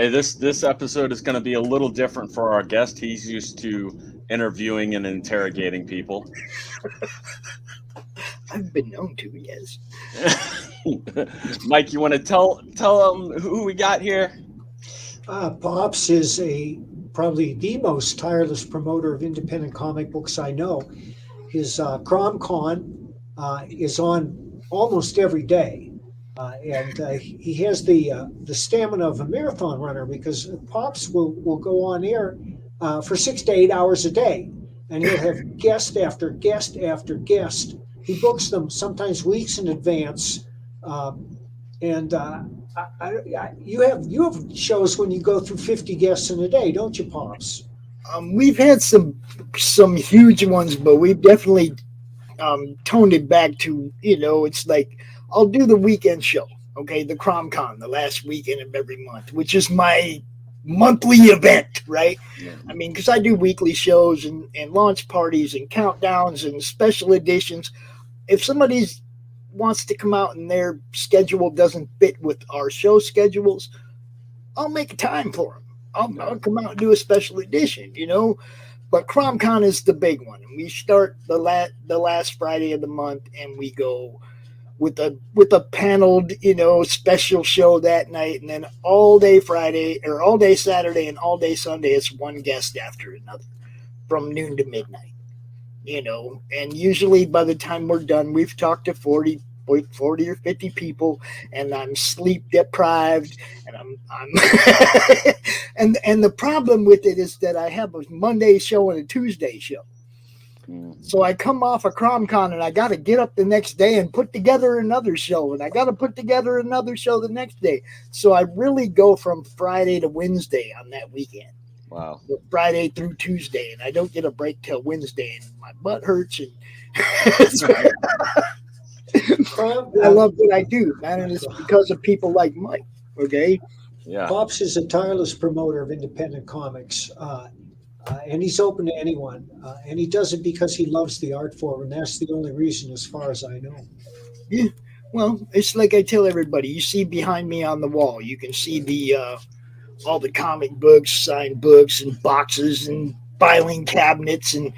Hey, this episode is going to be a little different for our guest. He's used to interviewing and interrogating people. I've been known to, yes. Mike, you want to tell them who we got here? Pops is probably the most tireless promoter of independent comic books I know. His CRoM CON is on almost every day, and he has the stamina of a marathon runner, because Pops will go on air for 6 to 8 hours a day, and he'll have guest after guest after guest. He books them sometimes weeks in advance, and you have shows when you go through 50 guests in a day, don't you, Pops? We've had some huge ones, but we've definitely toned it back to, it's like I'll do the weekend show, okay, the CRoM CON, the last weekend of every month, which is my monthly event, right? Yeah. I mean, because I do weekly shows and launch parties and countdowns and special editions. If somebody wants to come out and their schedule doesn't fit with our show schedules, I'll make a time for them. I'll come out and do a special edition, But CRoM CON is the big one. We start the last Friday of the month, and we go with a paneled, special show that night, and then all day Friday or all day Saturday and all day Sunday, it's one guest after another from noon to midnight, And usually by the time we're done, we've talked to 40 or 50 people, and I'm sleep deprived, and I'm and the problem with it is that I have a Monday show and a Tuesday show. So I come off a CRoM CON and I got to get up the next day and put together another show, and I got to put together another show the next day. So I really go from Friday to Wednesday on that weekend. Wow. Friday through Tuesday, and I don't get a break till Wednesday, and my butt hurts, and I love what I do, man, and it's because of people like Mike. Okay. Yeah. Pops is a tireless promoter of independent comics, and he's open to anyone, and he does it because he loves the art form, and that's the only reason, as far as I know. Yeah. Well, it's like I tell everybody. You see behind me on the wall, you can see the all the comic books, signed books, and boxes, and filing cabinets, and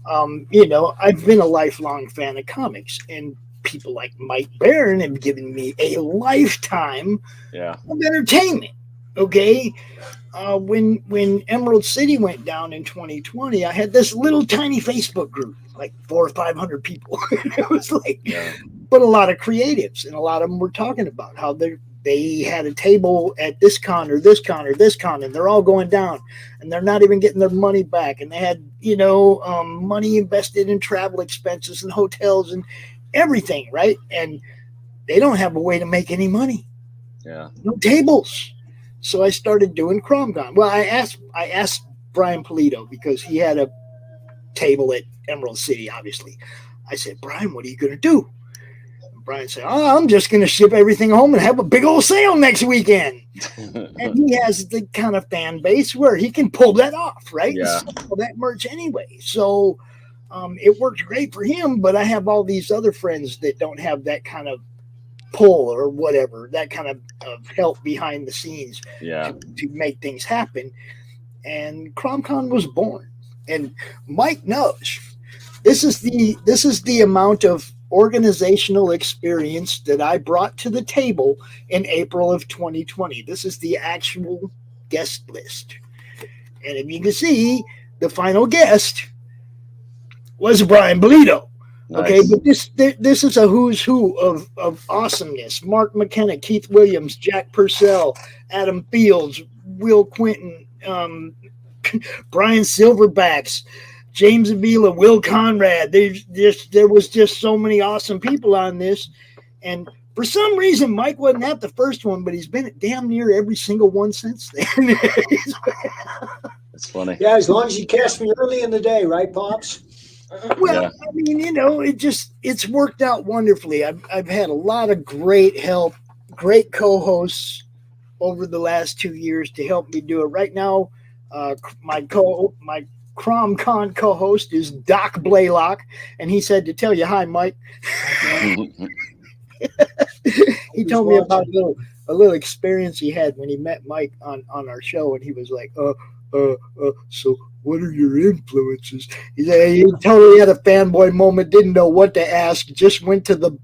I've been a lifelong fan of comics, and people like Mike Barron have given me a lifetime of entertainment. Okay. When Emerald City went down in 2020, I had this little tiny Facebook group, like 400 or 500 people. It was like, but a lot of creatives, and a lot of them were talking about how they had a table at this con or this con or this con, and they're all going down, and they're not even getting their money back. And they had, money invested in travel expenses and hotels and everything, right? And they don't have a way to make any money. Yeah. No tables. So I started doing CRoM CON. Well, I asked Brian Polito, because he had a table at Emerald City, obviously. I said, Brian, what are you going to do? And Brian said, I'm just going to ship everything home and have a big old sale next weekend. And he has the kind of fan base where he can pull that off, right? Yeah. Sell that merch anyway. So it worked great for him, but I have all these other friends that don't have that kind of pull or whatever, that kind of help behind the scenes to make things happen. And CRoM CON was born. And Mike knows this is the amount of organizational experience that I brought to the table in April of 2020. This is the actual guest list. And if you can see, the final guest was Brian Polito. Nice. Okay, but this is a who's who of awesomeness. Mark McKenna, Keith Williams, Jack Purcell, Adam Fields, Will Quinton, Brian Silverbacks, James Avila, Will Conrad. There was just so many awesome people on this. And for some reason, Mike wasn't at the first one, but he's been at damn near every single one since then. It's funny. Yeah, as long as you catch me early in the day, right, Pops? Well, I mean, it's worked out wonderfully. I've had a lot of great help, great co-hosts over the last 2 years to help me do it. Right now, my CRoM CON co-host is Doc Blaylock, and he said to tell you hi, Mike. He told me about little experience he had when he met Mike on our show, and he was like, so what are your influences? He totally had a fanboy moment, didn't know what to ask, just went to the.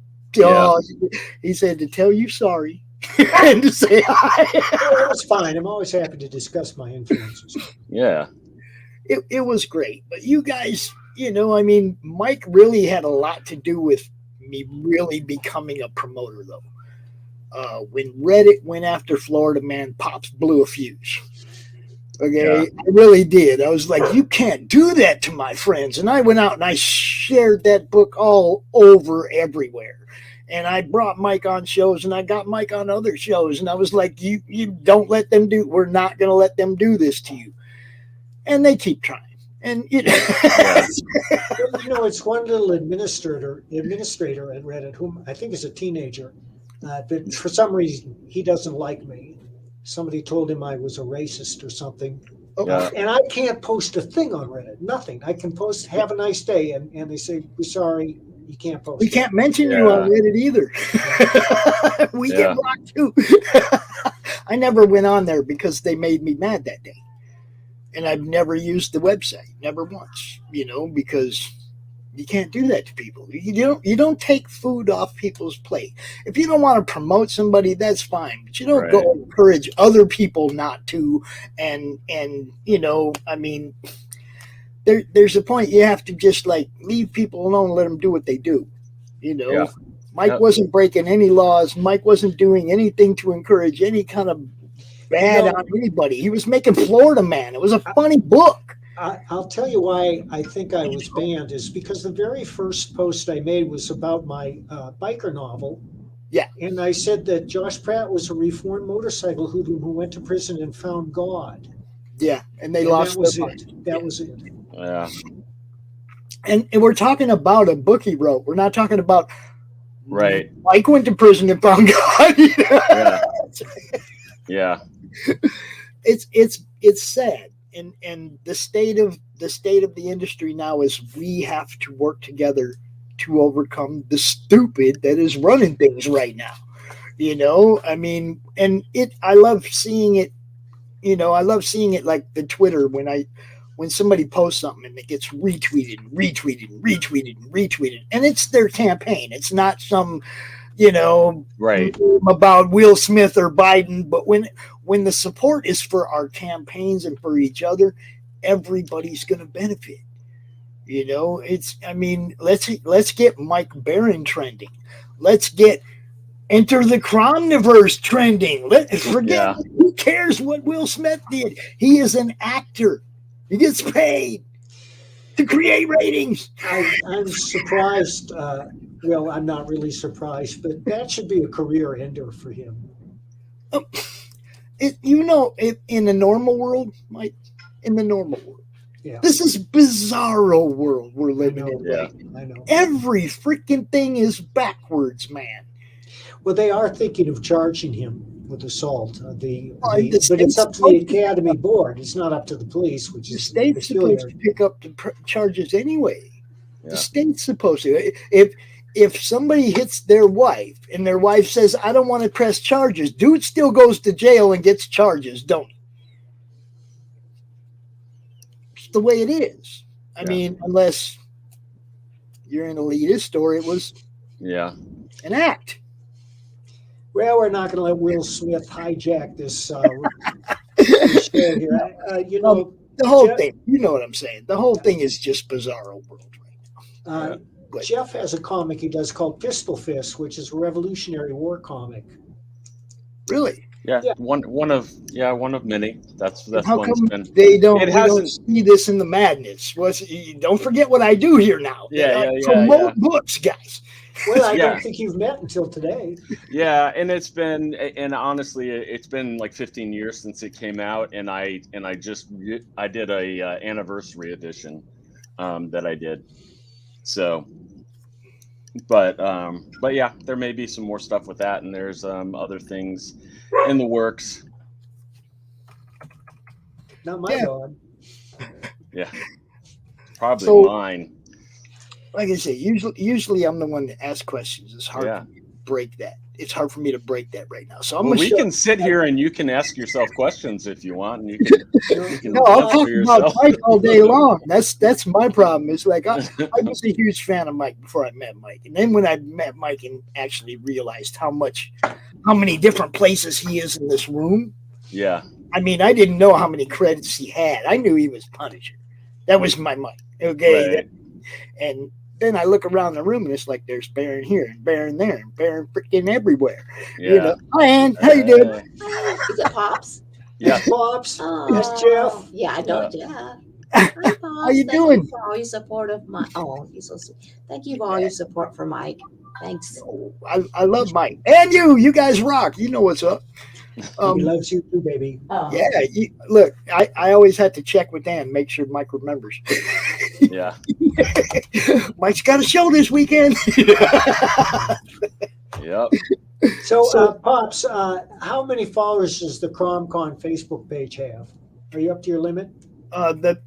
He said to tell you sorry and to say hi. Well, that's fine. I'm always happy to discuss my influences. Yeah. It was great, but you guys, I mean, Mike really had a lot to do with me really becoming a promoter, though. When Reddit went after Florida Man, Pops blew a fuse. Okay, yeah. I really did. I was like, you can't do that to my friends. And I went out and I shared that book all over everywhere. And I brought Mike on shows, and I got Mike on other shows. And I was like, you don't let them we're not going to let them do this to you. And they keep trying. And it's one little administrator at Reddit, whom I think is a teenager, but for some reason he doesn't like me. Somebody told him I was a racist or something. And I can't post a thing on Reddit. Nothing. I can post "Have a nice day," and they say, "We're sorry, you can't post." We can't mention you on Reddit either. We get blocked too. I never went on there because they made me mad that day. And I've never used the website, never once, because you can't do that to people. You don't take food off people's plate. If you don't want to promote somebody, that's fine, but you don't go encourage other people not to. And I mean, there's a point you have to just like leave people alone, and let them do what they do. Mike wasn't breaking any laws. Mike wasn't doing anything to encourage any kind of bad on anybody. He was making Florida Man. It was a funny book. I'll tell you why I think I was banned is because the very first post I made was about my biker novel. Yeah. And I said that Josh Pratt was a reformed motorcycle hoodlum who went to prison and found God. Yeah. And they lost their mind. That was it. Yeah. And we're talking about a book he wrote. We're not talking about Mike went to prison and found God. Yeah. It's sad, and the state of the industry now is we have to work together to overcome the stupid that is running things right now. I mean, and I love seeing it. I love seeing it like the Twitter when somebody posts something and it gets retweeted, and it's their campaign. It's not some about Will Smith or Biden, but when the support is for our campaigns and for each other, everybody's going to benefit. Let's get Mike Barron trending. Let's get Enter the CRoMniverse trending. Who cares what Will Smith did? He is an actor. He gets paid to create ratings. I'm surprised. Well, I'm not really surprised, but that should be a career ender for him. In the normal world, Mike, this is bizarro world we're living in. Yeah, I know. Every freaking thing is backwards, man. Well, they are thinking of charging him with assault. But it's up to the Academy Board. It's not up to the police, which is the state's supposed to pick up the charges anyway. Yeah. The state's supposed to. If somebody hits their wife and their wife says, I don't want to press charges, dude still goes to jail and gets charges, don't he? It's the way it is. I mean, unless you're an elitist or it was an act. Well, we're not going to let Will Smith hijack this show here. The whole thing, you know what I'm saying? The whole thing is just bizarro world right now. Jeff has a comic he does called Pistol Fist, which is a Revolutionary War comic. Really? Yeah. One of many. That's how one's come been. They don't see this in the madness. Don't forget what I do here now. Promote books, guys. Well, I don't think you've met until today. Yeah, and honestly, it's been like 15 years since it came out, and I did a anniversary edition that I did. So, but yeah, there may be some more stuff with that, and there's other things in the works. Not my dog. Yeah, probably mine. Like I say, usually I'm the one that asks questions. It's hard to break that. it's hard for me to break that right now. So I'm Well, gonna we show. can sit here and you can ask yourself questions if you want, and you can No, I'll judge talk for about yourself. Mike all day long. That's my problem. It's like I was a huge fan of Mike before I met Mike, and then when I met Mike and actually realized how many different places he is in this room. Yeah. I mean, I didn't know how many credits he had. I knew he was Punisher. That was my Mike. Okay, Right. and then I look around the room and it's like there's Baron here and Baron there and Baron freaking everywhere. Yeah. You know, hi Ann, how you doing? Hi, is it Pops? Yeah. Pops. Oh, Yes, Jeff. Yeah, I know Yeah. Jeff. Hi, Pops. How you Thank doing? you for all your support of my. Oh, he's so sweet. Thank you for all your support for Mike. Thanks. I love Mike and you guys rock. You know what's up. He loves you too, baby. Oh. Yeah, look, I always had to check with Dan, make sure Mike remembers. Yeah. Mike's got a show this weekend. Yep. So, Pops, how many followers does the CRoM CON Facebook page have? Are you up to your limit? The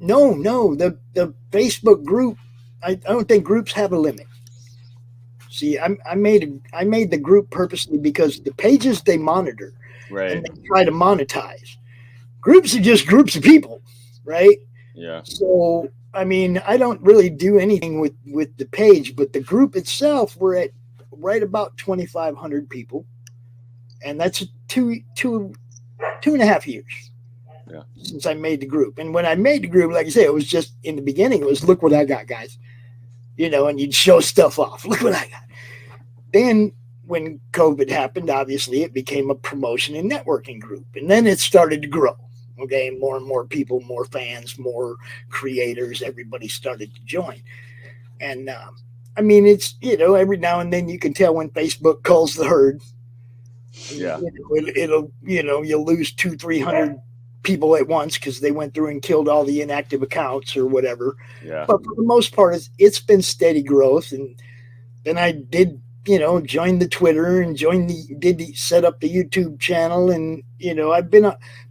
Facebook group. I don't think groups have a limit. See, I made the group purposely because the pages they monitor Right. and they try to monetize. Groups are just groups of people, right? Yeah. So I mean, I don't really do anything with the page, but the group itself, we're at right about 2,500 people, and that's two and a half years. Yeah. Since I made the group. And when I made the group, like I said, it was just in the beginning, it was look what I got, guys. You know, and you'd show stuff off. Look what I got. Then when COVID happened, obviously it became a promotion and networking group. And then it started to grow. Okay, more and more people, more fans, more creators, everybody started to join. And I mean, it's, you know, every now and then you can tell when Facebook calls the herd. Yeah. You know, it'll, you know, you'll lose 200-300 people at once because they went through and killed all the inactive accounts or whatever. Yeah. But for the most part, it's been steady growth. And then I did, you know, join the Twitter and set up the YouTube channel. And, you know,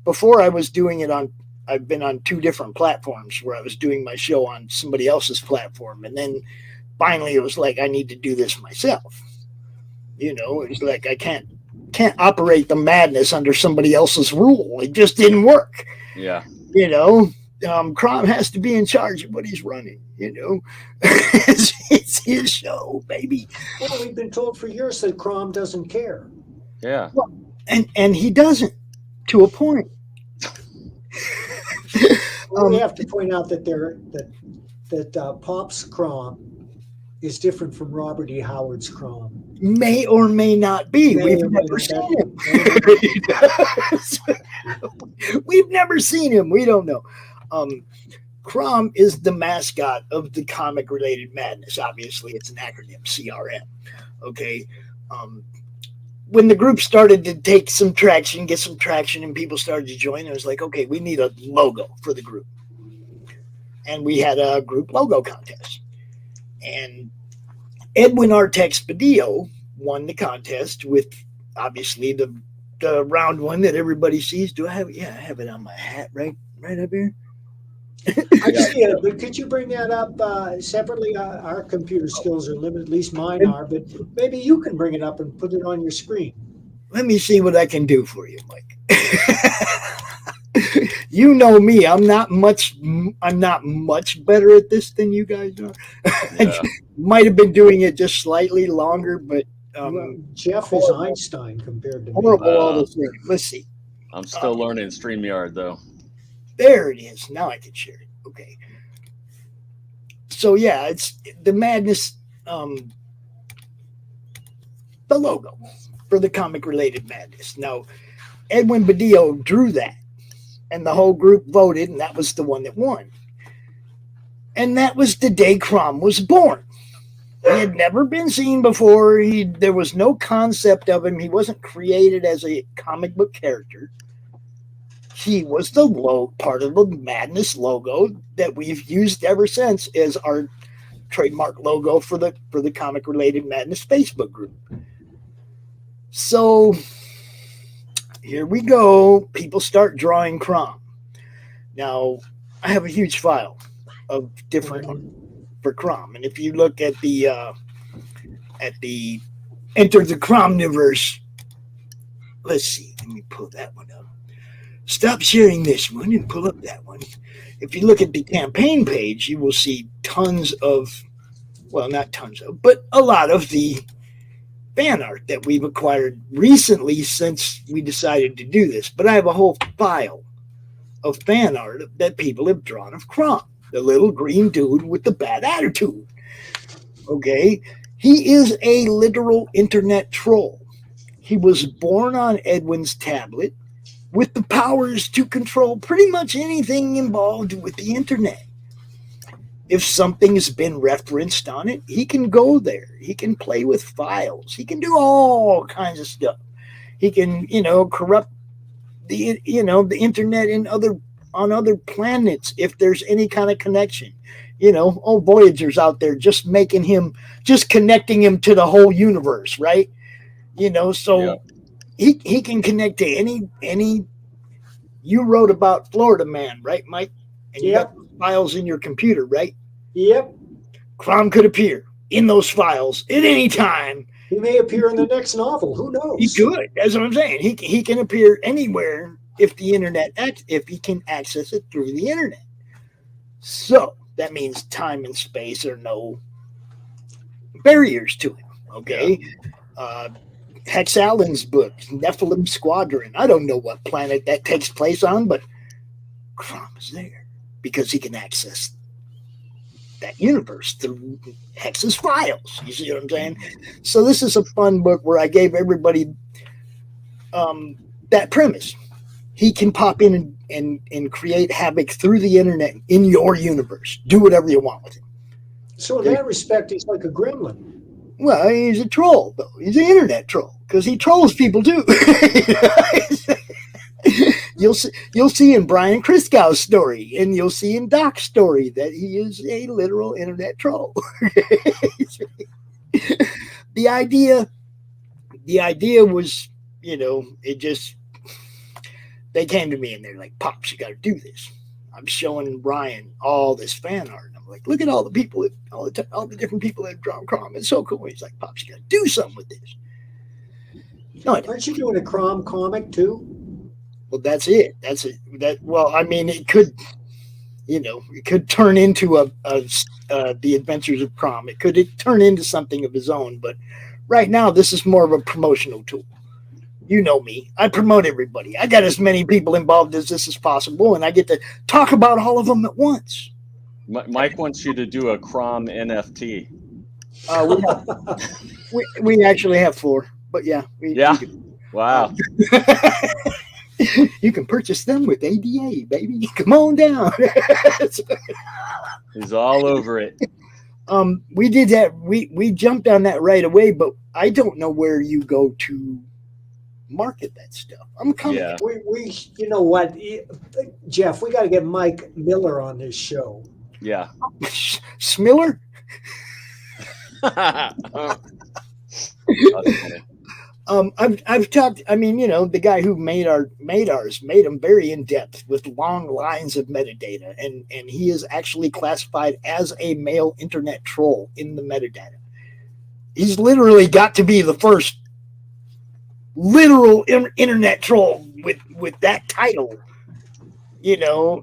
before I was doing it I've been on 2 different platforms where I was doing my show on somebody else's platform. And then finally it was like, I need to do this myself. You know, it's like, I can't operate the madness under somebody else's rule. It just didn't work. Yeah. You know, CRoM has to be in charge of what he's running, you know. it's his show, baby. Well, we've been told for years that CRoM doesn't care. Yeah. Well, and he doesn't, to a point. We have to point out that Pops CRoM is different from Robert E. Howard's CRoM. May or may not be. We've never seen him. We've never seen him. We don't know. CRoM is the mascot of the comic related madness. Obviously, it's an acronym, CRM. Okay. When the group started to get some traction, and people started to join, it was like, okay, we need a logo for the group. And we had a group logo contest. And Edwin Artex Badillo won the contest with obviously the round one that everybody sees. Do I have? Yeah, I have it on my hat right up here. I see it, but could you bring that up separately? Our computer skills are limited, at least mine are, but maybe you can bring it up and put it on your screen. Let me see what I can do for you, Mike. You know me. I'm not much better at this than you guys are. Yeah. Might have been doing it just slightly longer, but Well, Jeff is Einstein compared to me. horrible all the same. Let's see. I'm still learning StreamYard though. There it is. Now I can share it. Okay. So yeah, it's the madness, the logo for the comic related madness. Now, Edwin Badillo drew that, and the whole group voted, and that was the one that won. And that was the day CRoM was born. He had never been seen before. There was no concept of him. He wasn't created as a comic book character. He was the part of the madness logo that we've used ever since as our trademark logo for the comic related madness Facebook group. So here we go. People start drawing CRoM. Now I have a huge file of different art for CRoM, and if you look at the enter the CRoMniverse. Let's see. Let me pull that one up. Stop sharing this one and pull up that one. If you look at the campaign page, you will see tons of, well, not tons of, but a lot of the fan art that we've acquired recently since we decided to do this. But I have a whole file of fan art that people have drawn of CRoM, the little green dude with the bad attitude. Okay? He is a literal internet troll. He was born on Edwin's tablet with the powers to control pretty much anything involved with the internet. If something's been referenced on it, he can go there. He can play with files. He can do all kinds of stuff. He can, corrupt the internet on other planets if there's any kind of connection. Voyager's out there just connecting him to the whole universe, right? So he can connect to any. You wrote about Florida Man, right, Mike? And you got files in your computer, right? Yep. CRoM could appear in those files at any time. He may appear in the next novel. Who knows? He could. That's what I'm saying. He can appear anywhere if he can access it through the internet. So that means time and space are no barriers to him. Okay. Hex Allen's book, Nephilim Squadron. I don't know what planet that takes place on, but CRoM is there because he can access that universe through Hex's files. You see what I'm saying? So this is a fun book where I gave everybody that premise. He can pop in and create havoc through the internet in your universe. Do whatever you want with him. So in that respect, he's like a gremlin. Well, he's a troll, though. He's an internet troll because he trolls people too. You'll see in Brian Kriskow's story, and you'll see in Doc's story that he is a literal internet troll. The idea was, they came to me and they're like, "Pops, you got to do this." I'm showing Brian all this fan art. I'm like, "Look at all the people, all the different people that have drawn CRoM. It's so cool." He's like, "Pops, you got to do something with this." No, aren't you doing a CRoM comic too? Well, that's it. It could turn into the Adventures of CRoM. It could turn into something of his own. But right now, this is more of a promotional tool. You know me. I promote everybody. I got as many people involved as this is possible, and I get to talk about all of them at once. Mike wants you to do a CRoM NFT. We actually have 4, but yeah. Wow. You can purchase them with ADA, baby. Come on down. He's all over it. We did that. We jumped on that right away, but I don't know where you go to market that stuff. I'm coming. Yeah. We you know what, Jeff, we got to get Mike Miller on this show. Yeah. Smiller? I've talked. The guy who made ours made them very in depth with long lines of metadata, and he is actually classified as a male internet troll in the metadata. He's literally got to be the first literal internet troll with that title.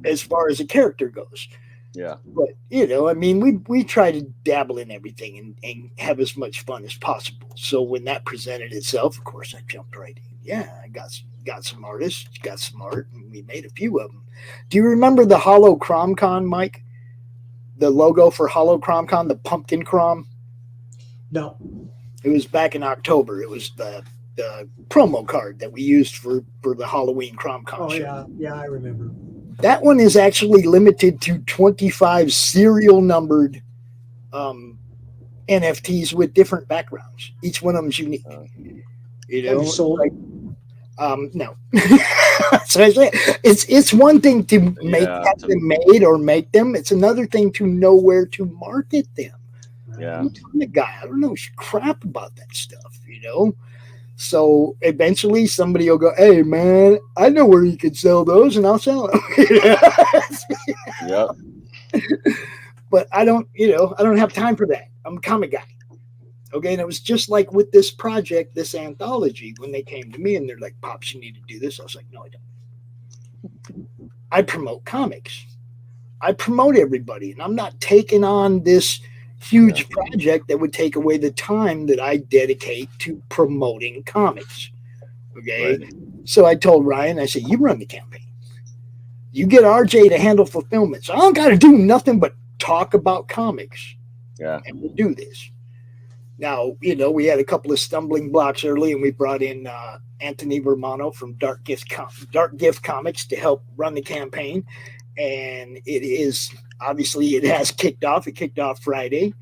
As far as a character goes. Yeah. But we try to dabble in everything and have as much fun as possible. So when that presented itself, of course, I jumped right in. Yeah, I got some artists, got some art, and we made a few of them. Do you remember the CRoM CON, Mike? The logo for CRoM CON, the pumpkin CRoM? No. It was back in October. It was the promo card that we used for the Halloween CRoM CON show. Yeah, I remember. That one is actually limited to 25 serial numbered NFTs with different backgrounds. Each one of them is unique. Have you sold? No. So it's one thing to have them made or make them. It's another thing to know where to market them. Yeah. I'm a guy. I don't know crap about that stuff, So eventually somebody will go, "Hey man, I know where you can sell those," and I'll sell them. Yep. But I don't have time for that. I'm a comic guy. Okay, and it was just like with this project, this anthology, when they came to me and they're like, Pops, you need to do this. I was like, no, I don't. I promote comics. I promote everybody, and I'm not taking on this huge project that would take away the time that I dedicate to promoting comics. Okay. Right. So I told Ryan, I said, you run the campaign. You get RJ to handle fulfillment. So I don't got to do nothing but talk about comics. Yeah. And we'll do this. Now, you know, we had a couple of stumbling blocks early, and we brought in Anthony Vermano from Dark Gift Comics to help run the campaign. And it is, obviously, it has kicked off. It kicked off Friday,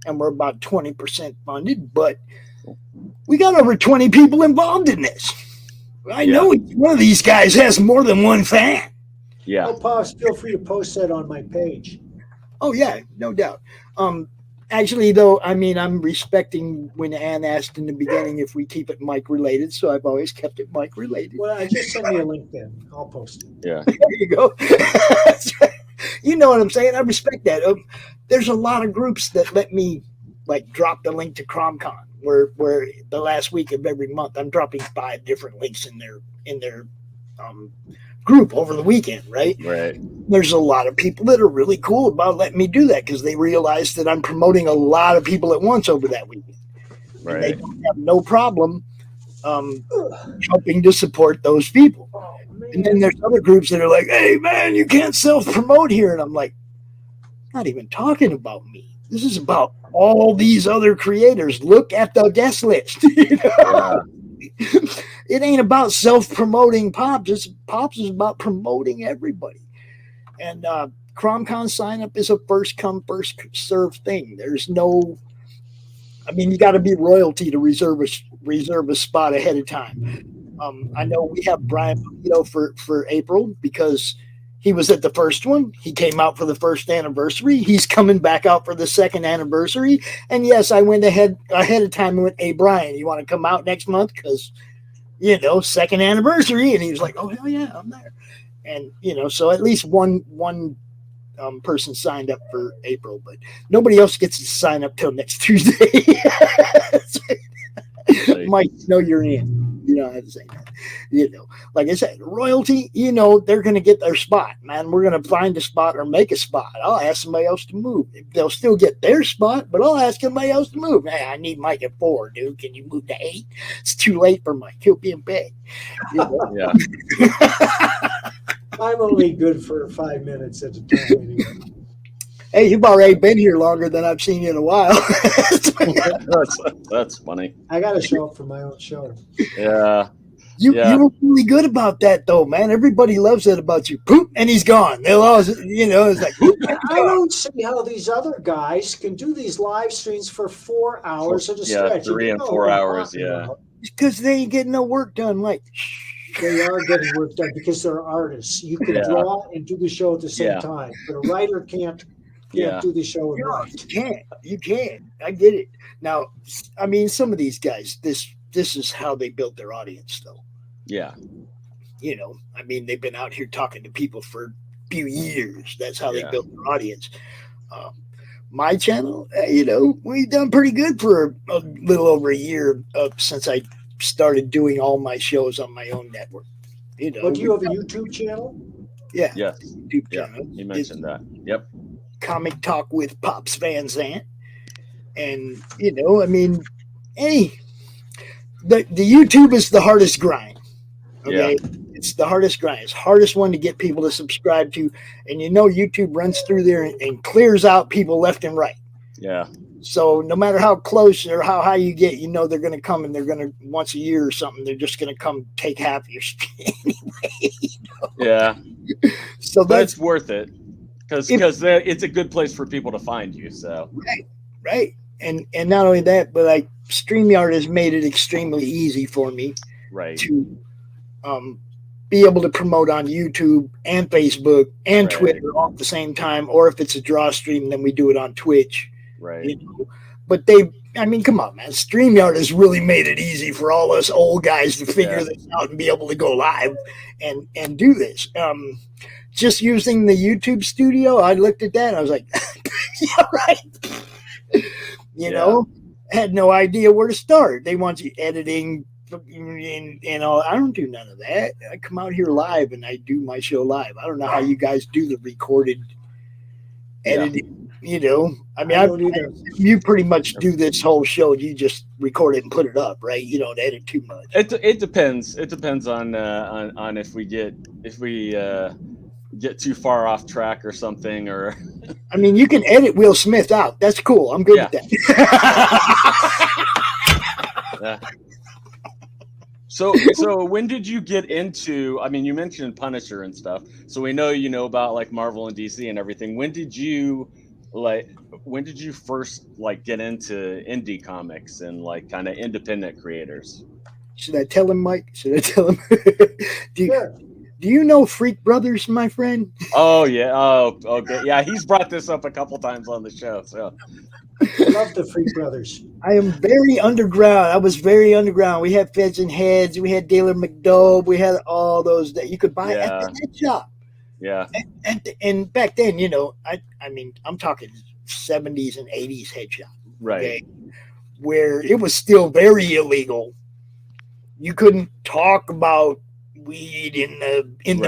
and we're about 20% funded, but we got over 20 people involved in this. I know each one of these guys has more than one fan. Yeah. Oh, Pops, feel free to post that on my page. Oh, yeah, no doubt. Actually, though, I mean, I'm respecting when Ann asked in the beginning if we keep it mic related, so I've always kept it mic related. Well, just send me a link then. I'll post it. Yeah. There you go. You know what I'm saying? I respect that. There's a lot of groups that let me like drop the link to CRoM CON, where the last week of every month I'm dropping 5 different links in their group over the weekend, right? Right. There's a lot of people that are really cool about letting me do that because they realize that I'm promoting a lot of people at once over that weekend. Right. And they don't have no problem helping to support those people. And then there's other groups that are like, hey, man, you can't self-promote here. And I'm like, not even talking about me. This is about all these other creators. Look at the guest list. You know? It ain't about self-promoting Pops. Pops is about promoting everybody. And CRoM CON sign-up is a first-come, first-served thing. There's no... I mean, you got to be royalty to reserve a spot ahead of time. I know we have Brian for April because he was at the first one. He came out for the first anniversary. He's coming back out for the second anniversary. And yes, I went ahead of time and went, hey, Brian, you want to come out next month? Because, you know, second anniversary. And he was like, oh, hell yeah, I'm there. And, you know, so at least one person signed up for April, but nobody else gets to sign up till next Tuesday. Mike, know you're in. You know how to say that. You know, like I said, royalty, you know, they're going to get their spot, man. We're going to find a spot or make a spot. I'll ask somebody else to move. They'll still get their spot, but I'll ask somebody else to move. Hey, I need Mike at 4, dude. Can you move to 8? It's too late for Mike. He'll be in bed. You know? Yeah. I'm only good for 5 minutes at a time anyway. Hey, you've already been here longer than I've seen you in a while. That's funny. I got to show up for my own show. Yeah. You were really good about that, though, man. Everybody loves that about you. Poop, and he's gone. They'll always, you know, it's like, I don't see how these other guys can do these live streams for 4 hours at a stretch. 3 and 4 hours. Yeah. Because they ain't getting no work done. Like, they are getting work done because they're artists. You can draw and do the show at the same time, but a writer can't do the show and write. You can't. I get it. Now, I mean, some of these guys, this is how they built their audience, though. Yeah. You know, I mean, they've been out here talking to people for a few years. That's how they built their audience. My channel, you know, we've done pretty good for a little over a year since I started doing all my shows on my own network. You know, do you have a YouTube channel? Yeah. Yes. YouTube channel. You mentioned that. Yep. Comic Talk with Pops Van Zant. And, you know, I mean, hey, the YouTube is the hardest grind. Okay. Yeah. It's the hardest grind. It's the hardest one to get people to subscribe to. And you know, YouTube runs through there and clears out people left and right. Yeah. So no matter how close or how high you get, you know, they're going to come and they're going to once a year or something. They're just going to come take half of your anyway. You know? Yeah. So that's worth it because it's a good place for people to find you. So right. And not only that, but like StreamYard has made it extremely easy for me to be able to promote on YouTube and Facebook and Twitter all at the same time. Or if it's a draw stream, then we do it on Twitch. Right. You know? But I mean, come on, man. StreamYard has really made it easy for all us old guys to figure this out and be able to go live and do this. Just using the YouTube studio, I looked at that and I was like, yeah, right. You know, had no idea where to start. They want you editing and all. I don't do none of that. I come out here live and I do my show live. I don't know how you guys do the recorded editing. You know, I mean, I don't either. you pretty much do this whole show. You just record it and put it up, right? You don't edit too much. It depends. It depends on if we get too far off track or something, or I mean, you can edit Will Smith out. That's cool. I'm good with that. yeah. So when did you get into? I mean, you mentioned Punisher and stuff, so we know you know about like Marvel and DC and everything. When did you first like get into indie comics and like kind of independent creators? Should I tell him, Mike? Should I tell him? Sure. Do you know Freak Brothers, my friend? Oh yeah. Oh okay. Yeah, he's brought this up a couple times on the show. So I love the Freak Brothers. I am very underground. I was very underground. We had Feds and Heads. We had Daler McDobe. We had all those that you could buy at the head shop. Yeah. And back then, you know, I mean, I'm talking 70s and 80s head shop. Right. Okay, where it was still very illegal. You couldn't talk about weed in the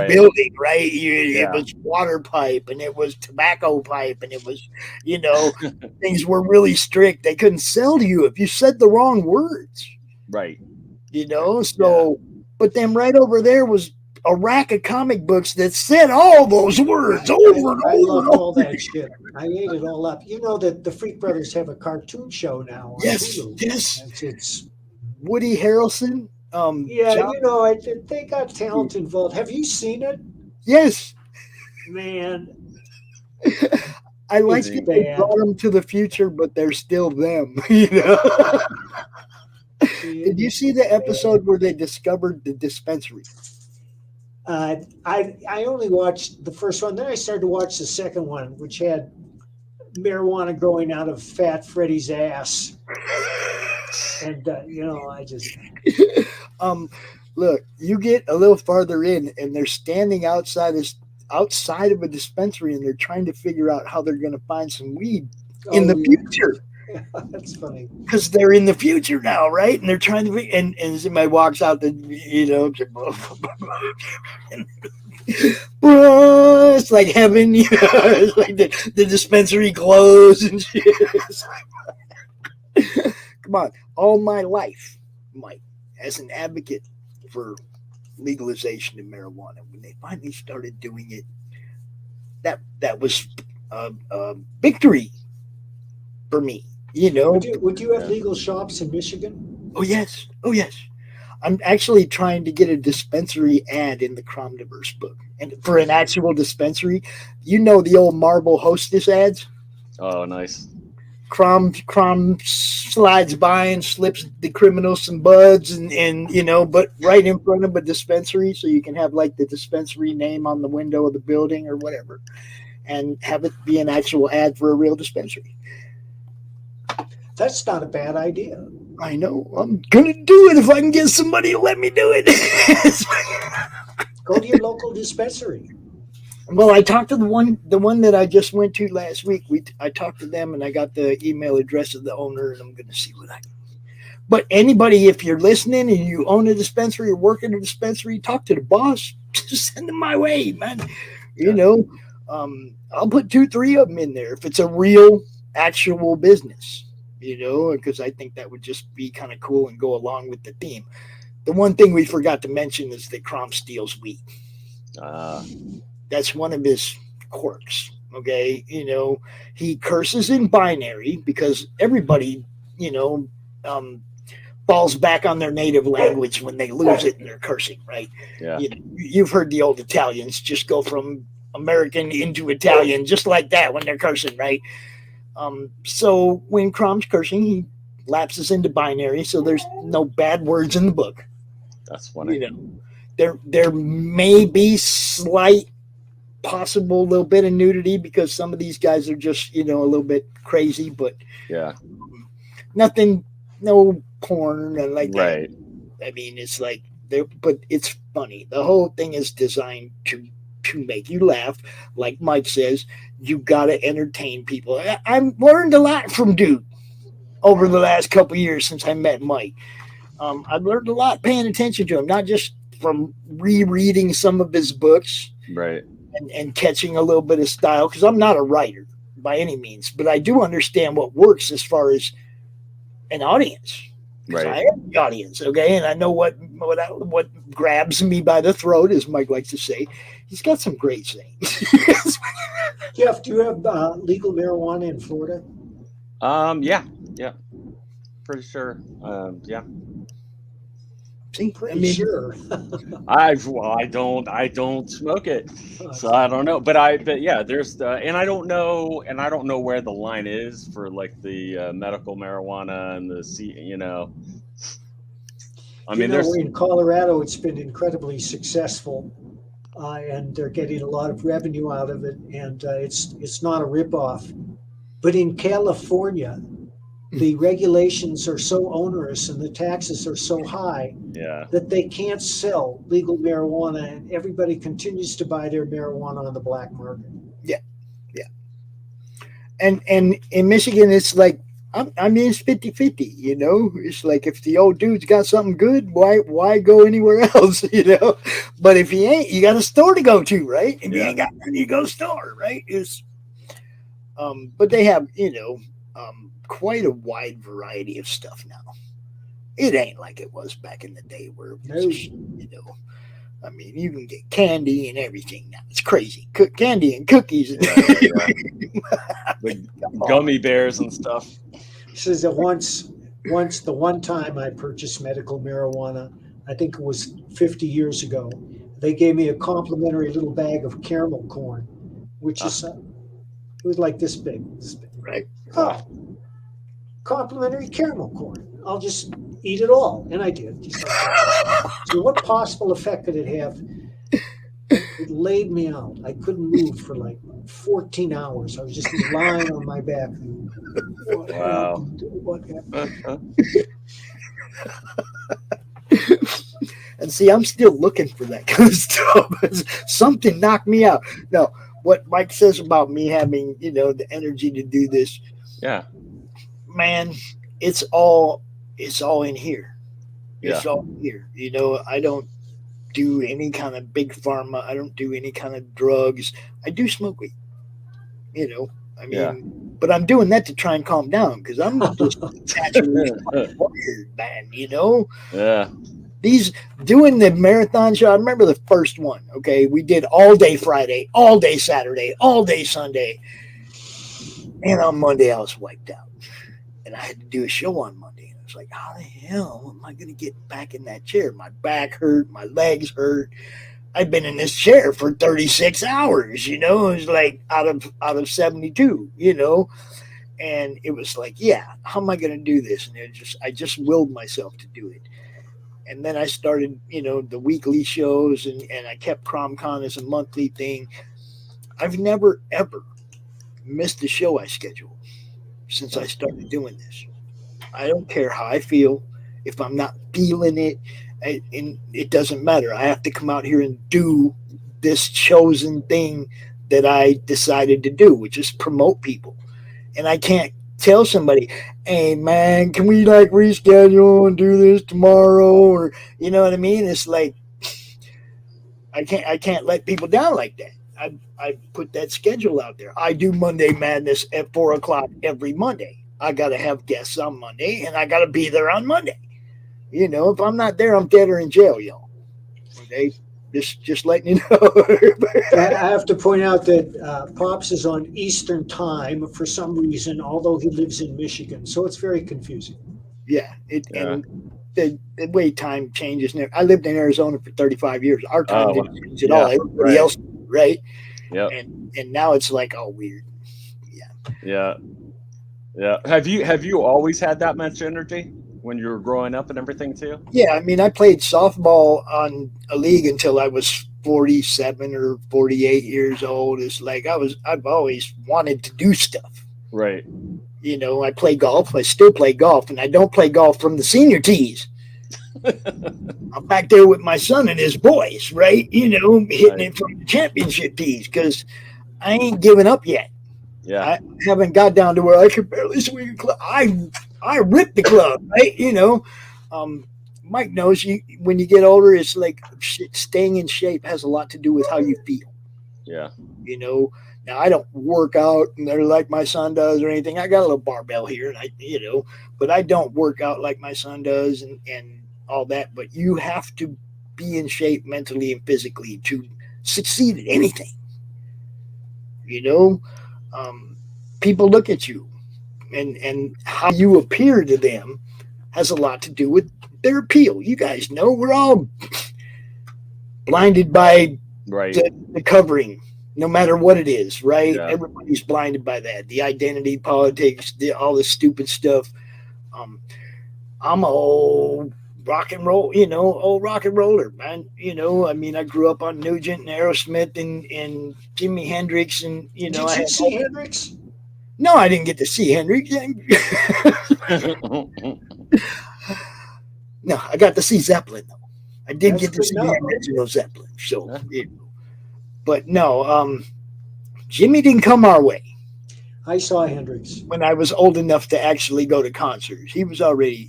building, right? It was water pipe and it was tobacco pipe and it was, you know, things were really strict. They couldn't sell to you if you said the wrong words, right? You know, so but then right over there was a rack of comic books that said all those words over and over. I love all that shit. I ate it all up. You know that the Freak Brothers have a cartoon show now on Hulu. Yes. It's Woody Harrelson. Yeah, you know, they got talent involved. Have you seen it? Yes. Man. I like that they brought them to the future, but they're still them, you know? Did you see the episode where they discovered the dispensary? I only watched the first one. Then I started to watch the second one, which had marijuana growing out of Fat Freddy's ass. And, you know, I just... Look, you get a little farther in and they're standing outside of a dispensary and they're trying to figure out how they're going to find some weed in the future. Yeah, that's funny. Because they're in the future now, right? And they're trying to be, and somebody walks out the, you know, it's like heaven, you know, it's like the dispensary closed and shit. Come on, all my life, Mike, as an advocate for legalization of marijuana, when they finally started doing it, that was a victory for me. You know, would you have legal shops in Michigan? Oh yes. I'm actually trying to get a dispensary ad in the CRoMDiverse book, and for an actual dispensary. You know the old Marble Hostess ads. Oh, nice. CRoM slides by and slips the criminal some buds, and you know, but right in front of a dispensary, so you can have like the dispensary name on the window of the building or whatever, and have it be an actual ad for a real dispensary. That's not a bad idea. I know. I'm gonna do it if I can get somebody to let me do it. Go to your local dispensary. Well, I talked to the one that I just went to last week. I talked to them and I got the email address of the owner, and I'm gonna see what I can. But anybody, if you're listening and you own a dispensary or work in a dispensary, talk to the boss. Just send them my way, man. You know, I'll put 2-3 of them in there if it's a real, actual business. You know, because I think that would just be kind of cool and go along with the theme. The one thing we forgot to mention is that CRoM steals weed. That's one of his quirks. Okay, you know, he curses in binary because everybody, you know, falls back on their native language when they lose it and they're cursing, right? Yeah. You've heard the old Italians just go from American into Italian just like that when they're cursing, right? So when CRoM's cursing, he lapses into binary, so there's no bad words in the book. That's funny. You know, there may be slight possible little bit of nudity because some of these guys are just, you know, a little bit crazy, but yeah, nothing, no porn and like right. that. I mean, it's like but it's funny. The whole thing is designed to make you laugh. Like Mike says, you got to entertain people. I learned a lot from Dude. over the last couple of years since I met Mike. I've learned a lot paying attention to him, not just from rereading some of his books, Right. and catching a little bit of style, because I'm not a writer by any means, but I do understand what works as far as an audience. Because I Right. am the audience, okay, and I know what grabs me by the throat, as Mike likes to say. He's got some great sayings. Jeff, do you have legal marijuana in Florida? Yeah. Pretty sure. Yeah. See, Pretty sure. I don't smoke it, so I don't know. But yeah, there's and I don't know where the line is for like the medical marijuana and the I mean, there's in Colorado, it's been incredibly successful, and they're getting a lot of revenue out of it, and it's not a ripoff. But in California, the regulations are so onerous and the taxes are so high yeah. that they can't sell legal marijuana, and everybody continues to buy their marijuana on the black market. And in Michigan, it's like, I mean, it's 50-50, you know. It's like, if the old dude's got something good, why go anywhere else, you know? But if he ain't, you got a store to go to, right? If you ain't got nothing, you go store, right? But they have, quite a wide variety of stuff now. It ain't like it was back in the day where it was, I mean, you can get candy and everything now. It's crazy. Candy and cookies. And The gummy bears and stuff. He says that once the one time I purchased medical marijuana, I think it was 50 years ago, they gave me a complimentary little bag of caramel corn, which is it was like this big. Right. Oh, complimentary caramel corn. I'll just eat it all, and I did. Just like that. So what possible effect could it have? It laid me out. I couldn't move for like 14 hours. I was just lying on my back. What happened? What happened? And see, I'm still looking for that kind of stuff. Something knocked me out. No, what Mike says about me having, the energy to do this. Yeah. Man, it's all in here. It's Yeah. all here. I don't do any kind of big pharma. I don't do any kind of drugs. I do smoke weed. I mean, but I'm doing that to try and calm down, because I'm just naturally wired, man. Yeah. These doing the marathon show. I remember the first one. Okay, we did all day Friday, all day Saturday, all day Sunday, and on Monday I was wiped out, and I had to do a show on Monday. And I was like, how the hell am I going to get back in that chair? My back hurt, my legs hurt. I've been in this chair for 36 hours. It was like out of 72. And it was like, how am I going to do this? And I just willed myself to do it. And then I started, the weekly shows, and I kept CRoM CON as a monthly thing. I've never, ever missed a show I schedule since I started doing this. I don't care how I feel. If I'm not feeling it, and it doesn't matter. I have to come out here and do this chosen thing that I decided to do, which is promote people. And I can't tell somebody, hey man, can we like reschedule and do this tomorrow? Or you know what I mean? It's like I can't let people down like that. I put that schedule out there. I do Monday Madness at 4:00 every Monday. I gotta have guests on Monday, and I gotta be there on Monday. If I'm not there, I'm dead or in jail, y'all. Okay, just letting you know. I have to point out that Pops is on Eastern Time for some reason, although he lives in Michigan, so it's very confusing. Yeah, and the way time changes. I lived in Arizona for 35 years. Our time didn't change at all. Everybody else, right? Yeah. And now it's like all weird. Yeah. Have you always had that much energy when you were growing up and everything too? Yeah, I mean, I played softball on a league until I was 47 or 48 years old. It's like I've always wanted to do stuff. Right. I play golf. I still play golf, and I don't play golf from the senior tees. I'm back there with my son and his boys, right? Hitting it from the championship tees, because I ain't giving up yet. Yeah. I haven't got down to where I could barely swing a club. I ripped the club, right? Mike knows you when you get older. It's like staying in shape has a lot to do with how you feel. Yeah. Now I don't work out and they're like my son does or anything. I got a little barbell here, and but I don't work out like my son does and all that. But you have to be in shape mentally and physically to succeed at anything. You know, people look at you, and how you appear to them has a lot to do with their appeal. You guys know we're all blinded by Right. the covering, no matter what it is, right? Yeah. Everybody's blinded by that. The identity politics, all the stupid stuff. I'm a old rock and roll, old rock and roller, man. I mean, I grew up on Nugent and Aerosmith and Jimi Hendrix, and Did you see Hendrix? No, I didn't get to see Hendrix. No, I got to see Zeppelin though. I did That's get to good see enough. the original Zeppelin. So, but no, Jimmy didn't come our way I saw Hendrix. when I was old enough to actually go to concerts. He was already,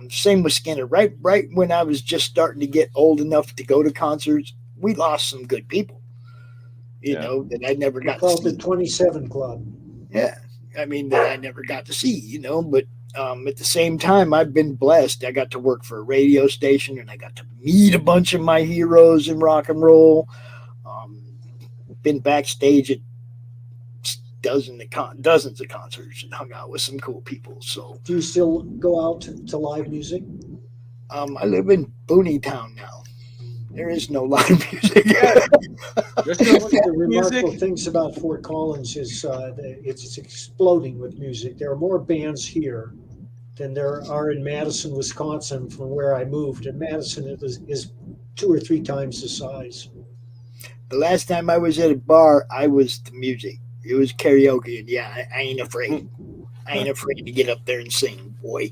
same with Skinner. Right when I was just starting to get old enough to go to concerts, we lost some good people. That I never got to Called see. the 27 Club. Yeah, I mean that I never got to see. But at the same time, I've been blessed. I got to work for a radio station, and I got to meet a bunch of my heroes in rock and roll. Been backstage at dozens of concerts and hung out with some cool people. So, Do you still go out to live music? I live in Booney Town now. There is no live music. There's One no of the remarkable music. things about Fort Collins is it's exploding with music. There are more bands here than there are in Madison, Wisconsin, from where I moved. And Madison is 2 or 3 times the size. The last time I was at a bar, I was the music. It was karaoke, and yeah, I ain't afraid. I ain't afraid to get up there and sing, boy.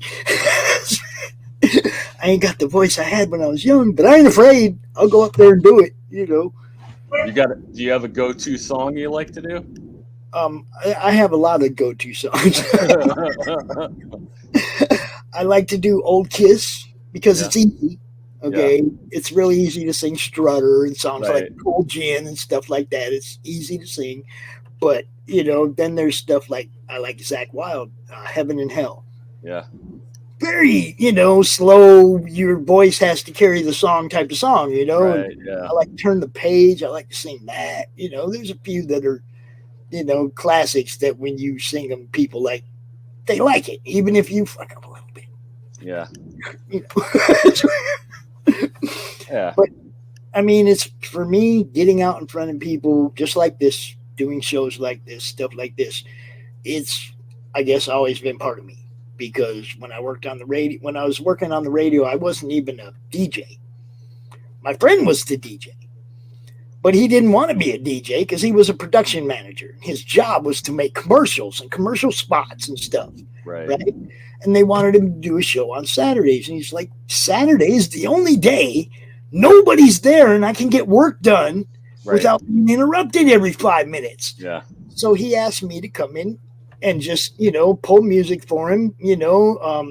I ain't got the voice I had when I was young, but I ain't afraid. I'll go up there and do it. Do you have a go-to song you like to do? I have a lot of go-to songs. I like to do Old Kiss because it's easy. Okay, it's really easy to sing Strutter and songs like Cool Gin and stuff like that. It's easy to sing, but then there's stuff like I like Zakk Wylde, Heaven and Hell. Yeah. Very slow. Your voice has to carry the song type of song. Right. Yeah. I like Turn the Page. I like to sing that. There's a few that are classics that when you sing them, people they like it, even if you fuck up a little bit. Yeah. Yeah. But I mean, it's for me getting out in front of people just like this, doing shows like this, stuff like this. It's, I guess, always been part of me because when I worked on the radio, when I was working on the radio, I wasn't even a DJ. My friend was the DJ, but he didn't want to be a DJ because he was a production manager. His job was to make commercials and commercial spots and stuff. Right. And they wanted him to do a show on Saturdays. And he's like, Saturday is the only day nobody's there and I can get work done without being interrupted every 5 minutes. Yeah. So he asked me to come in and just, pull music for him, do all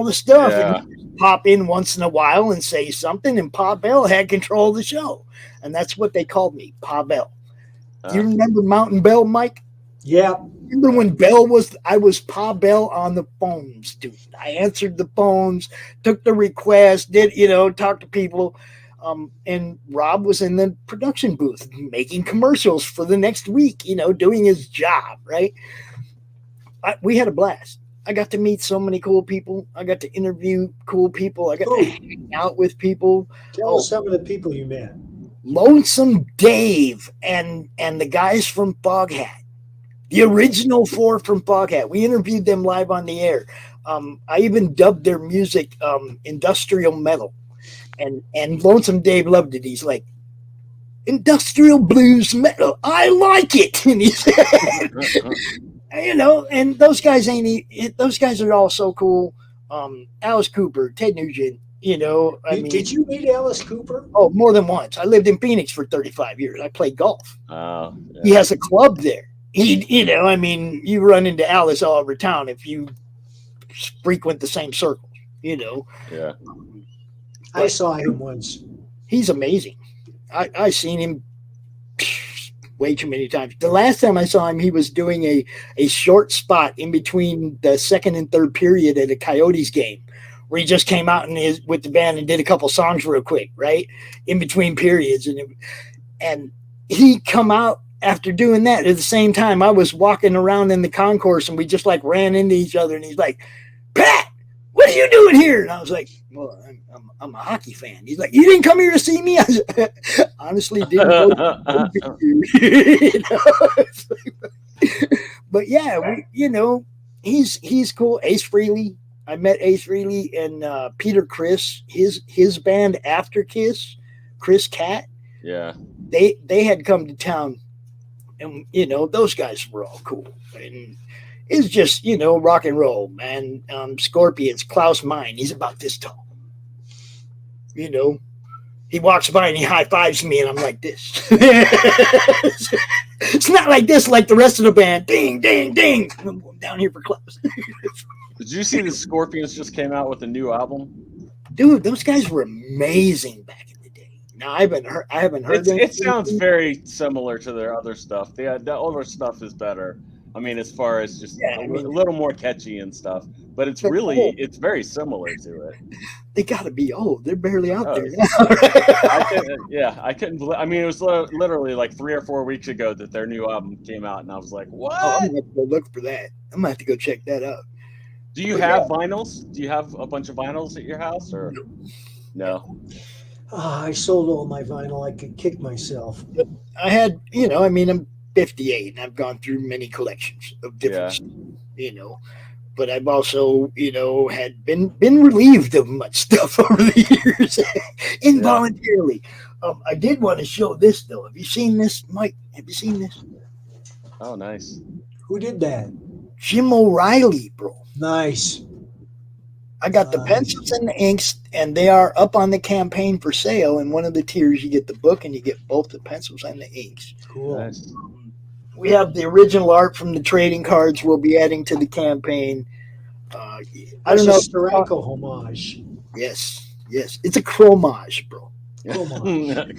the stuff. Yeah. And pop in once in a while and say something. And Pa Bell had control of the show. And that's what they called me, Pa Bell. Do you remember Mountain Bell, Mike? Yeah. Remember when I was Pa Bell on the phones, dude. I answered the phones, took the request, talked to people. And Rob was in the production booth making commercials for the next week, doing his job, right? We had a blast. I got to meet so many cool people. I got to interview cool people. I got to hang out with people. Tell us some of the people you met. Lonesome Dave and the guys from Foghat. The original 4 from Foghat. We interviewed them live on the air. I even dubbed their music industrial metal. And Lonesome Dave loved it. He's like, industrial blues metal. I like it. And he said, and those guys those guys are all so cool. Alice Cooper, Ted Nugent, Did you meet Alice Cooper? Oh, more than once. I lived in Phoenix for 35 years. I played golf. Oh, yeah. He has a club there. I mean, you run into Alice all over town if you frequent the same circles, Yeah. I saw him once. He's amazing. I seen him way too many times. The last time I saw him, he was doing a short spot in between the second and third period at a Coyotes game, where he just came out with the band and did a couple songs real quick, right in between periods, and he come out after doing that. At the same time, I was walking around in the concourse, and we just like ran into each other, and he's like, "Pat, what are you doing here?" And I was like, "Well, I'm a hockey fan." He's like, "You didn't come here to see me?" I said, honestly didn't go. But yeah, he's cool. Ace Frehley. I met Ace Frehley and Peter Criss, his band After Kiss, Chris Cat. Yeah. They had come to town, and those guys were all cool. And it's just rock and roll, man. Scorpions, Klaus Meine, he's about this tall. He walks by and he high fives me, and I'm like this. It's not like this, like the rest of the band. Ding, ding, ding. I'm going down here for Klaus. Did you see the Scorpions just came out with a new album? Dude, those guys were amazing back in the day. Now I haven't heard them. It sounds very similar to their other stuff. The older stuff is better. I mean, as far as just a little more catchy and stuff, but it's very similar to it. They got to be old. They're barely out there now. I couldn't believe. I mean, it was literally like 3 or 4 weeks ago that their new album came out, and I was like, "What?" Oh, I'm gonna have to go look for that. I'm gonna have to go check that out. Do you have vinyls? Do you have a bunch of vinyls at your house, or no? I sold all my vinyl. I could kick myself. I had, I'm 58 and I've gone through many collections of different, but I've also, had been relieved of much stuff over the years involuntarily. I did want to show this though. Have you seen this, Mike? Have you seen this? Oh, nice. Who did that? Jim O'Reilly, bro. Nice. I got the pencils and the inks, and they are up on the campaign for sale. In one of the tiers, you get the book, and you get both the pencils and the inks. Cool. Nice. We have the original art from the trading cards we'll be adding to the campaign. I don't know. Steranko homage. Yes. It's a chromage, bro. Chromage.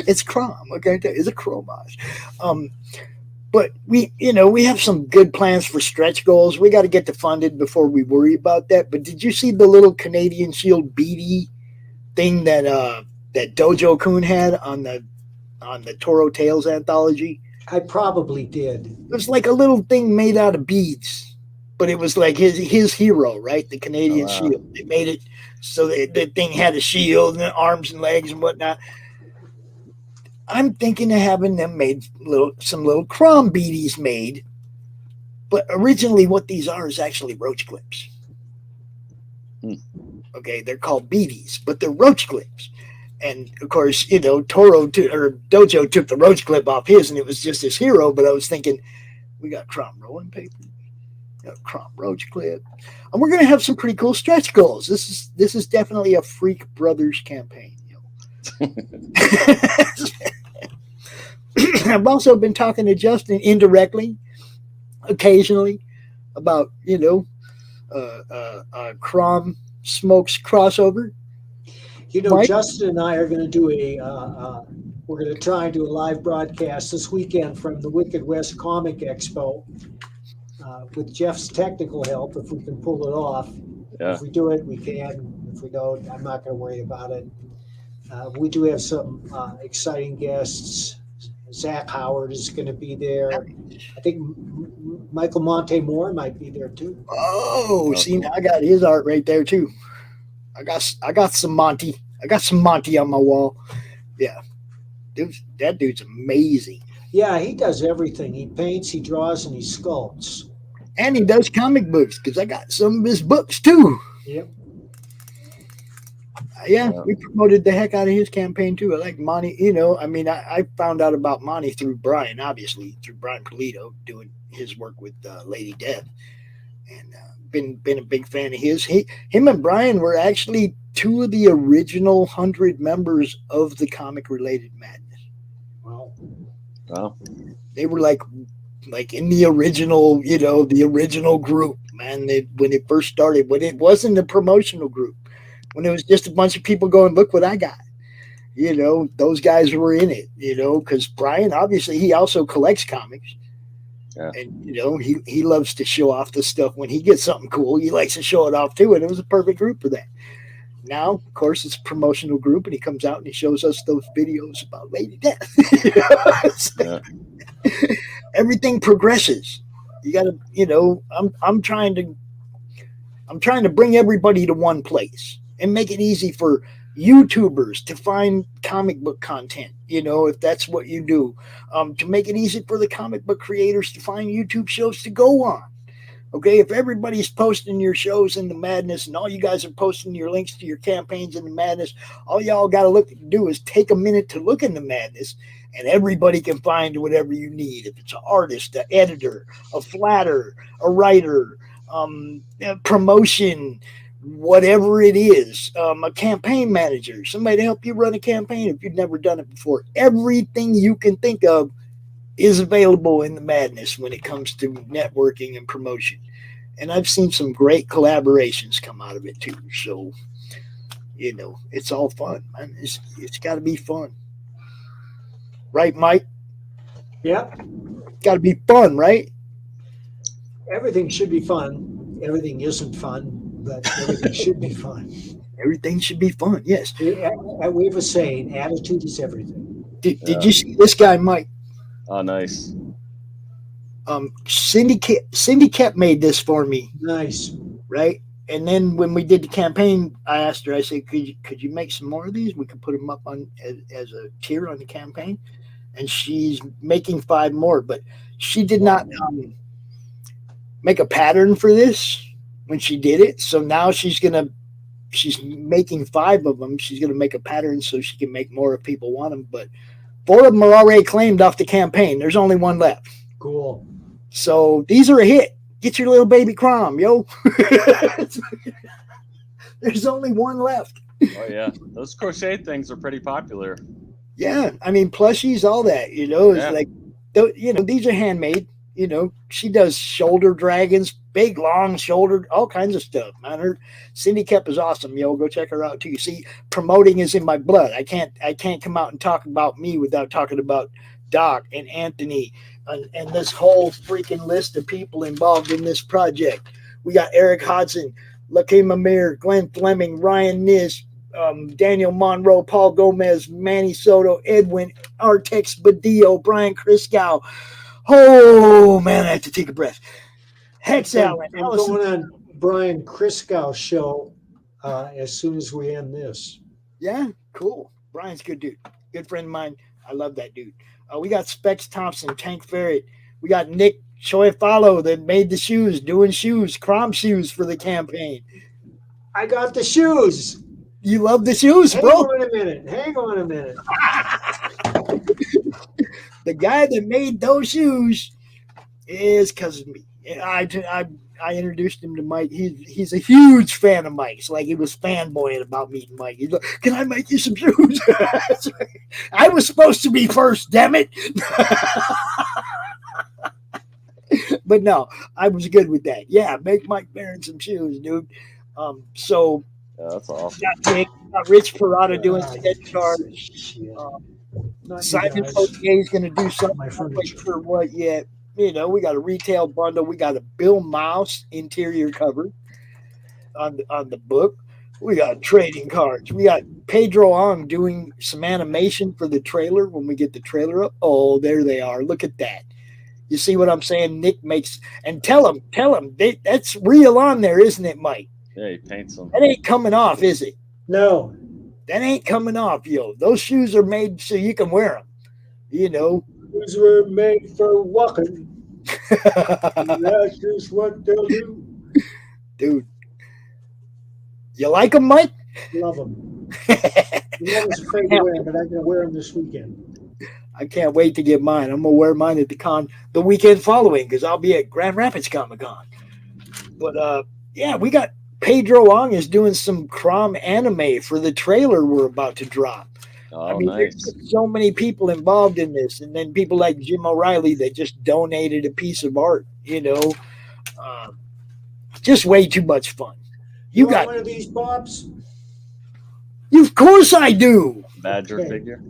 It's CRoM. Okay, it's a chromage. But we have some good plans for stretch goals. We got to get the funded before we worry about that. But did you see the little Canadian Shield beady thing that Dojo Kun had on the Toro Tales anthology? I probably did. It was like a little thing made out of beads, but it was like his hero, right? The Canadian Shield. They made it so the thing had a shield and arms and legs and whatnot. I'm thinking of having them made some little CRoM beadies made, but originally what these are is actually roach clips. Okay, they're called beadies, but they're roach clips. And of course, Dojo took the roach clip off his, and it was just his hero. But I was thinking, we got CRoM rolling paper, we got CRoM roach clip, and we're gonna have some pretty cool stretch goals. This is definitely a Freak Brothers campaign. I've also been talking to Justin indirectly, occasionally, about CRoM Smokes crossover. Mike? Justin and I are going to do we're going to try and do a live broadcast this weekend from the Wicked West Comic Expo with Jeff's technical help, if we can pull it off. Yeah. If we do it, we can. If we don't, I'm not going to worry about it. We do have some exciting guests. Zach Howard is going to be there. I think Michael Montemore might be there too. Oh, see, now I got his art right there too. I got some Monty. I got some Monty on my wall. Yeah, that dude's amazing. Yeah, he does everything. He paints, he draws, and he sculpts. And he does comic books because I got some of his books too. Yep. Yeah, we promoted the heck out of his campaign too. I like Monty. I found out about Monty through Brian, obviously through Brian Polito doing his work with Lady Death, and been a big fan of his. Him and Brian were actually two of the original 100 members of the Comic Related Madness. Wow. They were like in the original, the original group, man. When it first started, when it wasn't a promotional group, when it was just a bunch of people going, look what I got. Those guys were in it, because Brian, obviously, he also collects comics. Yeah. And, he loves to show off the stuff. When he gets something cool, he likes to show it off too. And it was a perfect group for that. Now, of course, it's a promotional group, and he comes out and he shows us those videos about Lady Death. Yeah. Everything progresses. You got to, I'm trying to bring everybody to one place and make it easy for YouTubers to find comic book content, if that's what you do, to make it easy for the comic book creators to find YouTube shows to go on. Okay, if everybody's posting your shows in the madness and all you guys are posting your links to your campaigns in the madness, all y'all got to do is take a minute to look in the madness, and everybody can find whatever you need. If it's an artist, an editor, a flatter, a writer, promotion, whatever it is, a campaign manager, somebody to help you run a campaign if you've never done it before. Everything you can think of is available in the madness when it comes to networking and promotion. And I've seen some great collaborations come out of it too. So, it's all fun, man. It's got to be fun. Right, Mike? Yeah. Got to be fun, right? Everything should be fun. Everything isn't fun, but everything should be fun. Everything should be fun, yes. We have a saying, attitude is everything. Did you see this guy, Mike? Oh, nice. Cindy kept made this for me. Nice. Right? And then when we did the campaign, I asked her, I said, could you make some more of these? We could put them up on as a tier on the campaign. And she's making 5 more, but she did not make a pattern for this when she did it. So now she's making 5 of them. She's going to make a pattern so she can make more if people want them. But 4 of them are already claimed off the campaign. There's only 1 left. Cool. So these are a hit. Get your little baby CRoM, yo. There's only 1 left. Oh, yeah. Those crochet things are pretty popular. Yeah. I mean, plushies, all that, it's Yeah. like, these are handmade. She does shoulder dragons, big, long shouldered, all kinds of stuff, man. Her Cindy Kep is awesome, yo. Go check her out too. You see, promoting is in my blood. I can't come out and talk about me without talking about Doc and Anthony and this whole freaking list of people involved in this project. We got Eric Hodson, Lakeem Amir, Glenn Fleming, Ryan Nish, Daniel Monroe, Paul Gomez, Manny Soto, Edwin, Artex Badillo, Brian Christgau. Oh, man, I have to take a breath. Hex Allen. I'm going on Brian Christgau's show as soon as we end this. Yeah, cool. Brian's a good dude. Good friend of mine. I love that dude. We got Specs Thompson, Tank Ferret. We got Nick Choifalo that made the shoes, doing shoes, CRoM shoes for the campaign. I got the shoes. You love the shoes, Hang bro. on a minute. The guy that made those shoes is cousin me. I introduced him to Mike. He's a huge fan of Mike's. Like, he was fanboying about meeting Mike. He's like, can I make you some shoes? I was supposed to be first, damn it. But no, I was good with that. Yeah, make Mike Barron some shoes, dude. So Yeah, that's awesome. got Rich Parada doing sketch cards. Not you Simon guys. Potier is going to do something. My I'm not furniture. sure what yet. We got a retail bundle. We got a Bill Mouse interior cover on the book. We got trading cards. We got Pedro Ong doing some animation for the trailer when we get the trailer up. Oh, there they are. Look at that. You see what I'm saying? Nick makes, and tell him, that's real on there, isn't it, Mike? Yeah, he paints them. That ain't coming off, is it? No. That ain't coming off, yo. Those shoes are made so you can wear them. Shoes were made for walking. That's just what they'll do. Dude. You like them, Mike? Love them. I was afraid to wear them, but I'm going to wear them this weekend. I can't wait to get mine. I'm going to wear mine at the con the weekend following because I'll be at Grand Rapids Comic Con. But, yeah, we got Pedro Ong is doing some CRoM anime for the trailer we're about to drop. Oh, I mean, there's nice. just so many people involved in this, and then people like Jim O'Reilly that just donated a piece of art. Uh, just way too much fun. You You want got, one of these, Pops? of course I do. Badger Okay. figure.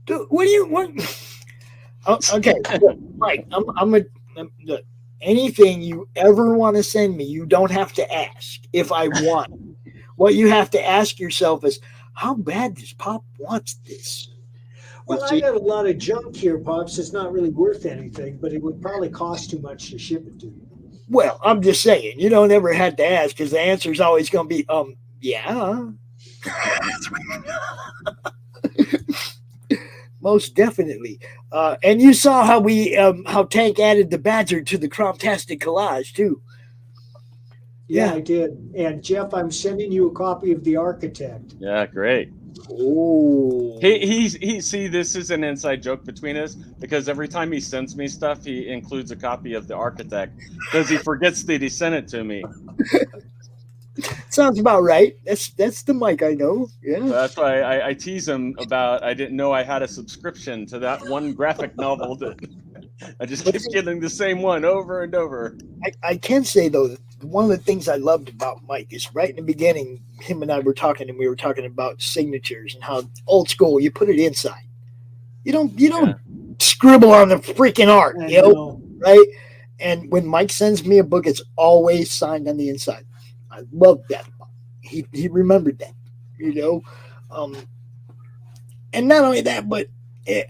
Dude, what do you want? Oh, okay, look, Mike, look, anything you ever want to send me, you don't have to ask if I want it. What you have to ask yourself is, how bad does Pop wants this? You Well, I see? got a lot of junk here, Pops. It's not really worth anything, but it would probably cost too much to ship it to you. Well, I'm just saying, you don't ever have to ask because the answer is always going to be, yeah. Most definitely. And you saw how Tank added the badger to the Chromtastic collage too. Yeah, Yeah. I did. And Jeff, I'm sending you a copy of The Architect. Yeah, great. Oh. He see, this is an inside joke between us because every time he sends me stuff, he includes a copy of The Architect because he forgets that he sent it to me. Sounds about right. That's the Mike I know. So Yeah. that's why I tease him about I didn't know I had a subscription to that one graphic novel that I just keep getting the same one over and over. I can say though, that one of the things I loved about Mike is right in the beginning, him and I were talking, and we were talking about signatures and how old school you put it inside. You don't scribble on the freaking art, I you know, know. right? And when Mike sends me a book, it's always signed on the inside. I love that. He remembered that, you know. And not only that, but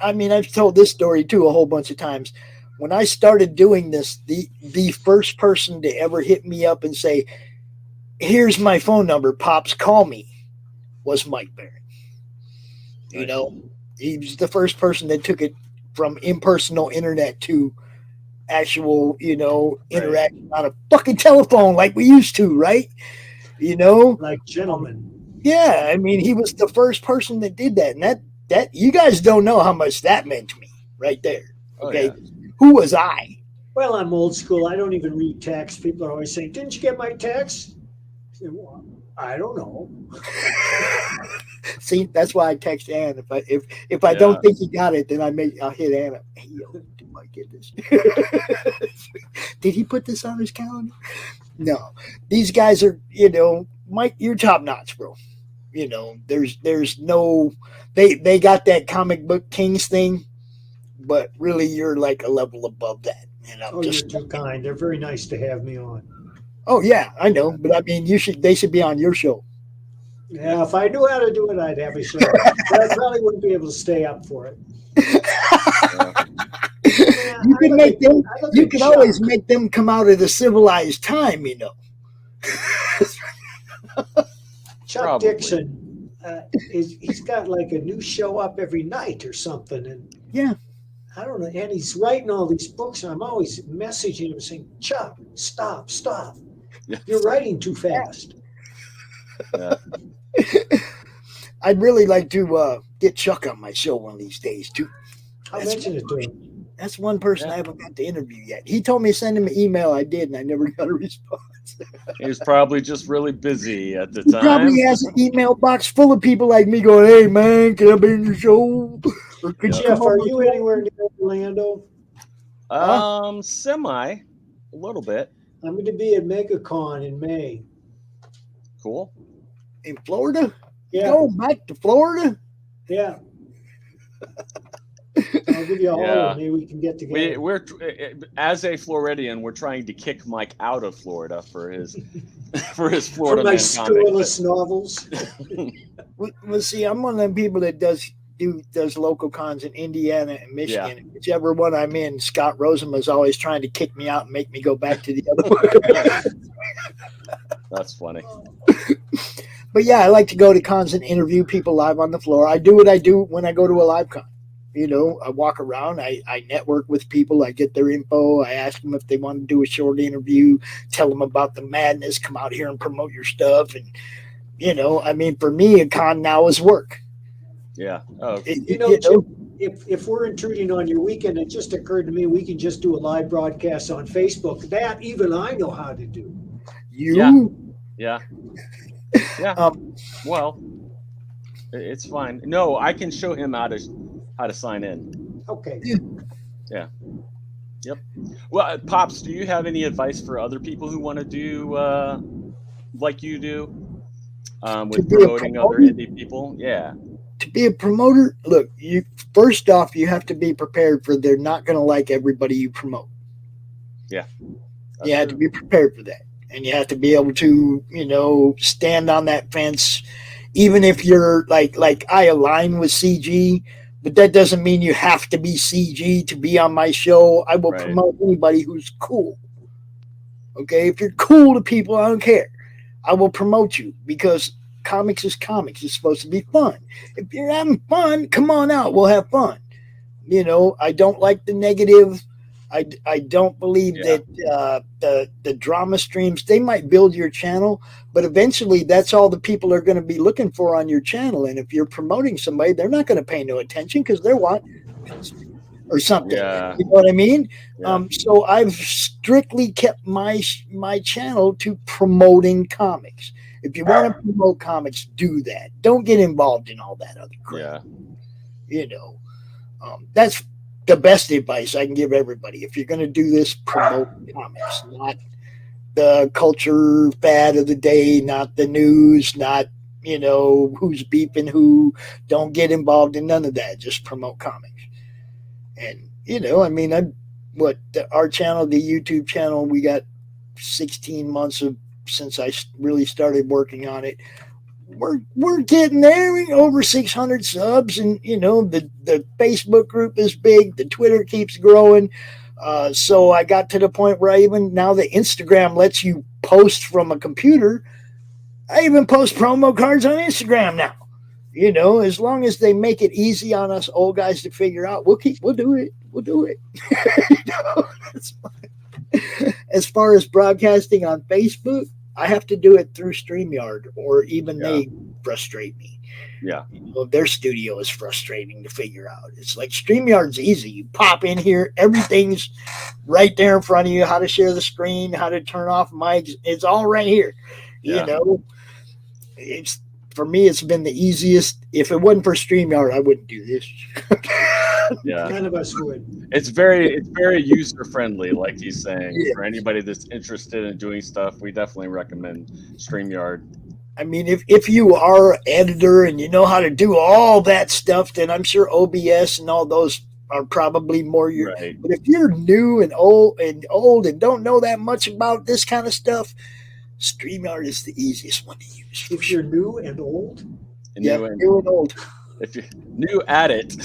I mean, I've told this story too a whole bunch of times. When I started doing this, the first person to ever hit me up and say, "Here's my phone number, Pops, call me," was Mike Barron. You know, he was the first person that took it from impersonal internet to actual, interaction on a fucking telephone like we used to, right? You know, Like gentlemen. yeah. I mean, he was the first person that did that, and that you guys don't know how much that meant to me, right there. Okay, Oh, yeah. who was I? Well, I'm old school. I don't even read text. People are always saying, "Didn't you get my text?" I say, well, I don't know. See, that's why I text Ann. If I don't think he got it, then I'll hit Anna. Hey, yo, did I get this? Did he put this on his calendar? No. These guys are, Mike, you're top notch, bro. There's no they got that comic book kings thing, but really you're like a level above that. And I'm You're too kind. They're very nice to have me on. Oh yeah, I know, but I mean they should be on your show. Yeah, if I knew how to do it, I'd have a show. But I probably wouldn't be able to stay up for it. Yeah, You can make them. You can Chuck. always make them come out of the civilized time, you know. Chuck Probably. Dixon, he's got like a new show up every night or something, and Yeah. I don't know. And he's writing all these books, and I'm always messaging him saying, "Chuck, stop! Yeah. You're writing too fast." Yeah. I'd really like to get Chuck on my show one of these days too. I'll mention it to him. That's one person I haven't got to interview yet. He told me to send him an email. I did, and I never got a response. He was probably just really busy at the He time. probably has an email box full of people like me going, "Hey man, can I be in your show?" Or could you Jeff, come on are my you show?" anywhere near Orlando? Semi, a little bit. I'm going to be at MegaCon in May. Cool. In Florida? Yeah, Going back to Florida? yeah. I'll give you a Yeah. holler. Maybe we can get together. We're as a Floridian, we're trying to kick Mike out of Florida for his For Florida my man comic. scoreless novels. Well, see, I'm one of them people that does local cons in Indiana and Michigan. Yeah. Whichever one I'm in, Scott Rosema's always trying to kick me out and make me go back to the other one. That's funny. But yeah, I like to go to cons and interview people live on the floor. I do what I do when I go to a live con. I walk around, I network with people, I get their info, I ask them if they want to do a short interview, tell them about the madness, come out here and promote your stuff. And, I mean, for me, a con now is work. Yeah. Oh, Jim, if we're intruding on your weekend, it just occurred to me we can just do a live broadcast on Facebook. That even I know how to do. You? yeah. Yeah. Um, Well, It's fine. No, I can show him how to sign in. Okay. Yeah. Yep. Well, Pops, do you have any advice for other people who want to do like you do with be a promoting other promoter? indie people? Yeah. To be a promoter, look, you first off, you have to be prepared for they're not going to like everybody you promote. Yeah. You have to be prepared for that. And you have to be able to, stand on that fence, even if you're like I align with CG, but that doesn't mean you have to be CG to be on my show. I will promote anybody who's cool. Okay, if you're cool to people, I don't care. I will promote you because comics is comics. It's supposed to be fun. If you're having fun, come on out. We'll have fun. I don't like the negative. I don't believe that the drama streams, they might build your channel, but eventually that's all the people are going to be looking for on your channel. And if you're promoting somebody, they're not going to pay no attention because they're or something. Yeah. You know what I mean? Yeah. So I've strictly kept my channel to promoting comics. If you want to promote comics, do that. Don't get involved in all that other crap. Yeah. That's the best advice I can give everybody. If you're going to do this, promote comics, not the culture fad of the day, not the news, not, who's beeping who. Don't get involved in none of that. Just promote comics. And, our channel, the YouTube channel, we got 16 months since I really started working on it. We're getting there. Over 600 subs, and the Facebook group is big. The Twitter keeps growing. So I got to the point where now the Instagram lets you post from a computer. I even post promo cards on Instagram now. As long as they make it easy on us old guys to figure out, we'll do it. We'll do it. As far as broadcasting on Facebook, I have to do it through StreamYard, or even they frustrate me. Yeah. Their studio is frustrating to figure out. It's like StreamYard's easy. You pop in here, everything's right there in front of you, how to share the screen, how to turn off mics. It's all right here. Yeah. For me, it's been the easiest. If it wasn't for StreamYard, I wouldn't do this. Yeah. None of us would. It's very user friendly, like he's saying. Yeah. For anybody that's interested in doing stuff, we definitely recommend StreamYard. I mean, if you are an editor and you know how to do all that stuff, then I'm sure OBS and all those are probably more your. Right. But if you're new and old and don't know that much about this kind of stuff, StreamYard is the easiest one to use. If you're new and old? New and old. If you're new at it.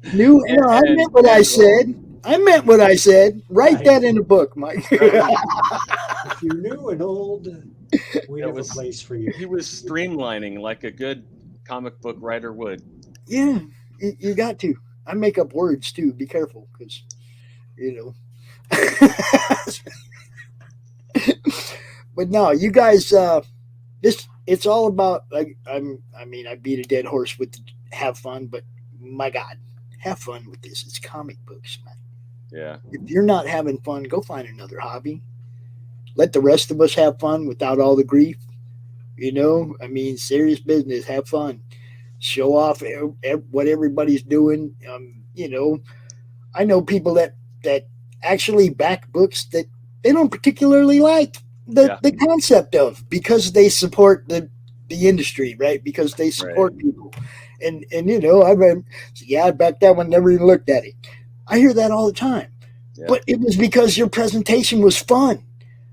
I meant what I said. I meant what I said. Write that in a book, Mike. If you're new and old, we have a place for you. He was streamlining like a good comic book writer would. Yeah, you got to. I make up words, too. Be careful, because, But no, you guys, it's all about, I beat a dead horse with have fun, but my God, have fun with this. It's comic books, man. Yeah. If you're not having fun, go find another hobby. Let the rest of us have fun without all the grief. Serious business. Have fun. Show off what everybody's doing. I know people that actually back books that they don't particularly like the concept of, because they support the industry, right? Because they support people. And I read, I back that one, never even looked at it. I hear that all the time. Yeah. But it was because your presentation was fun.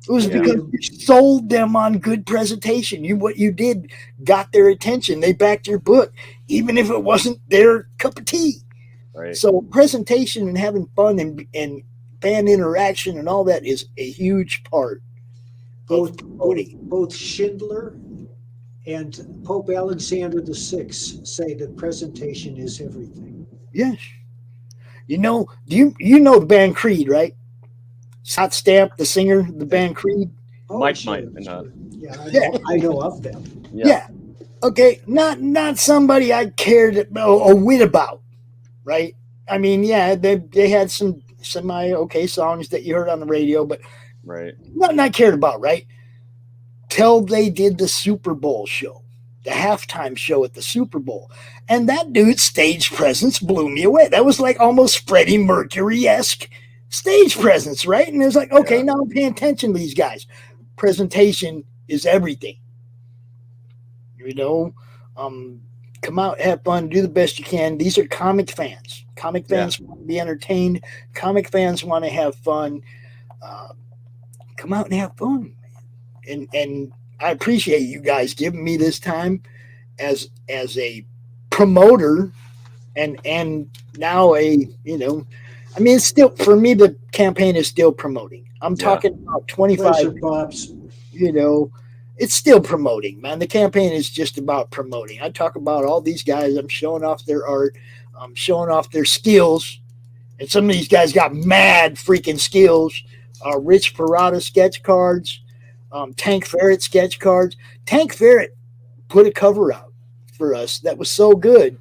It was because you sold them on good presentation. What you did got their attention. They backed your book, even if it wasn't their cup of tea. Right. So presentation and having fun and fan interaction and all that is a huge part. Both Schindler and Pope Alexander VI say that presentation is everything. Yes. Do you know the band Creed, right? Scott Stapp, the singer, the band Creed. Oh, Mike sure, might. sure. I know of them. Yeah. Okay. Not somebody I cared a whit about, right? I mean, they had some semi-okay songs that you heard on the radio, but right. Not cared about, right? Till they did the Super Bowl show. the halftime show at the Super Bowl. And that dude's stage presence blew me away. That was like almost Freddie Mercury-esque stage presence, right? And it was like, okay, now I'm paying attention to these guys. Presentation is everything. You know, come out, have fun, do the best you can. These are comic fans. Comic fans want to be entertained. Comic fans want to have fun. Come out and have fun. And I appreciate you guys giving me this time as a promoter and now a, you know, I mean, it's still, for me, the campaign is still promoting. I'm talking about 25, Pleasure, Pops. you know, it's still promoting, man. The campaign is just about promoting. I talk about all these guys. I'm showing off their art. I'm showing off their skills. And some of these guys got mad freaking skills. Rich Parada sketch cards, Tank Ferret sketch cards. Tank Ferret put a cover out for us that was so good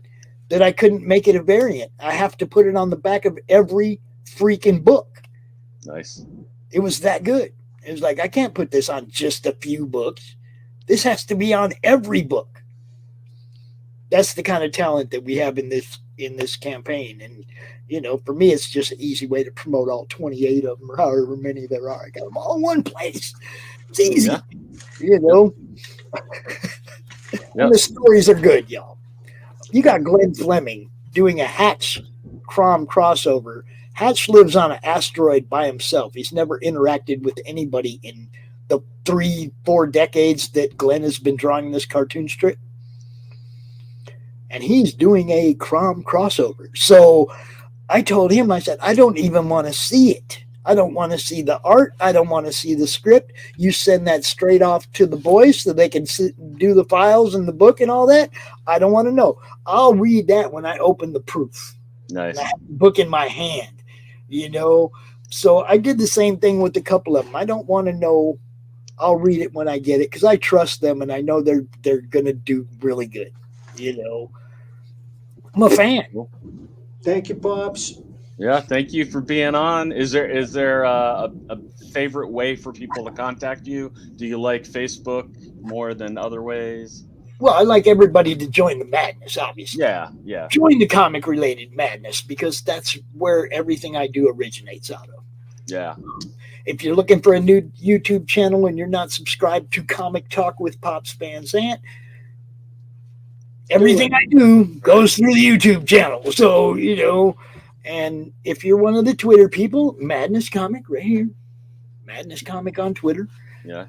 that I couldn't make it a variant. I have to put it on the back of every freaking book. Nice. It was that good. It was like, I can't put this on just a few books. This has to be on every book. That's the kind of talent that we have in this campaign. And, you know, for me, it's just an easy way to promote all 28 of them or however many there are. I got them all in one place. It's easy, you know. And the stories are good, y'all. You got Glenn Fleming doing a Hatch CRoM crossover. Hatch lives on an asteroid by himself. He's never interacted with anybody in the 3-4 decades that Glenn has been drawing this cartoon strip. And he's doing a CRoM crossover. So I told him, I said, I don't even want to see it. I don't want to see the art. I don't want to see the script. You send that straight off to the boys so they can do the files and the book and all that. I don't want to know. I'll read that when I open the proof. Nice. And I have the book in my hand, you know. So I did the same thing with a couple of them. I don't want to know. I'll read it when I get it because I trust them and I know they're gonna do really good. You know, I'm a fan. Thank you, Pops. Yeah, thank you for being on. Is there a favorite way for people to contact you? Do you like Facebook more than other ways? Well, I like everybody to join the madness, obviously. Yeah. Join the comic-related madness because that's where everything I do originates out of. Yeah. If you're looking for a new YouTube channel and you're not subscribed to Comic Talk with Pops Van Zant, everything I do goes through the YouTube channel. So, you know, and if you're one of the Twitter people, Madness Comic right here. Madness Comic on Twitter. Yeah.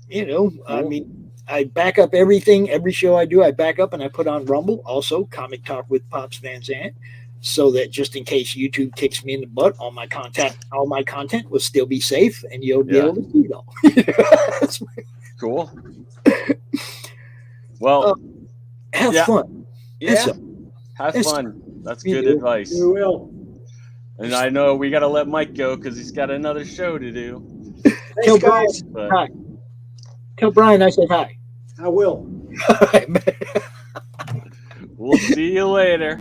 You know, cool. I mean, I back up everything, every show I do, I back up and I put on Rumble, also Comic Talk with Pops Van Zant, so that just in case YouTube kicks me in the butt, all my content will still be safe and you'll be able to see it all. Cool. Well, have fun. Yeah. Have fun. That's good advice. You will. And I know we got to let Mike go because he's got another show to do. Tell Brian hi. Tell Brian I said hi. I will. All right, man. We'll see you later.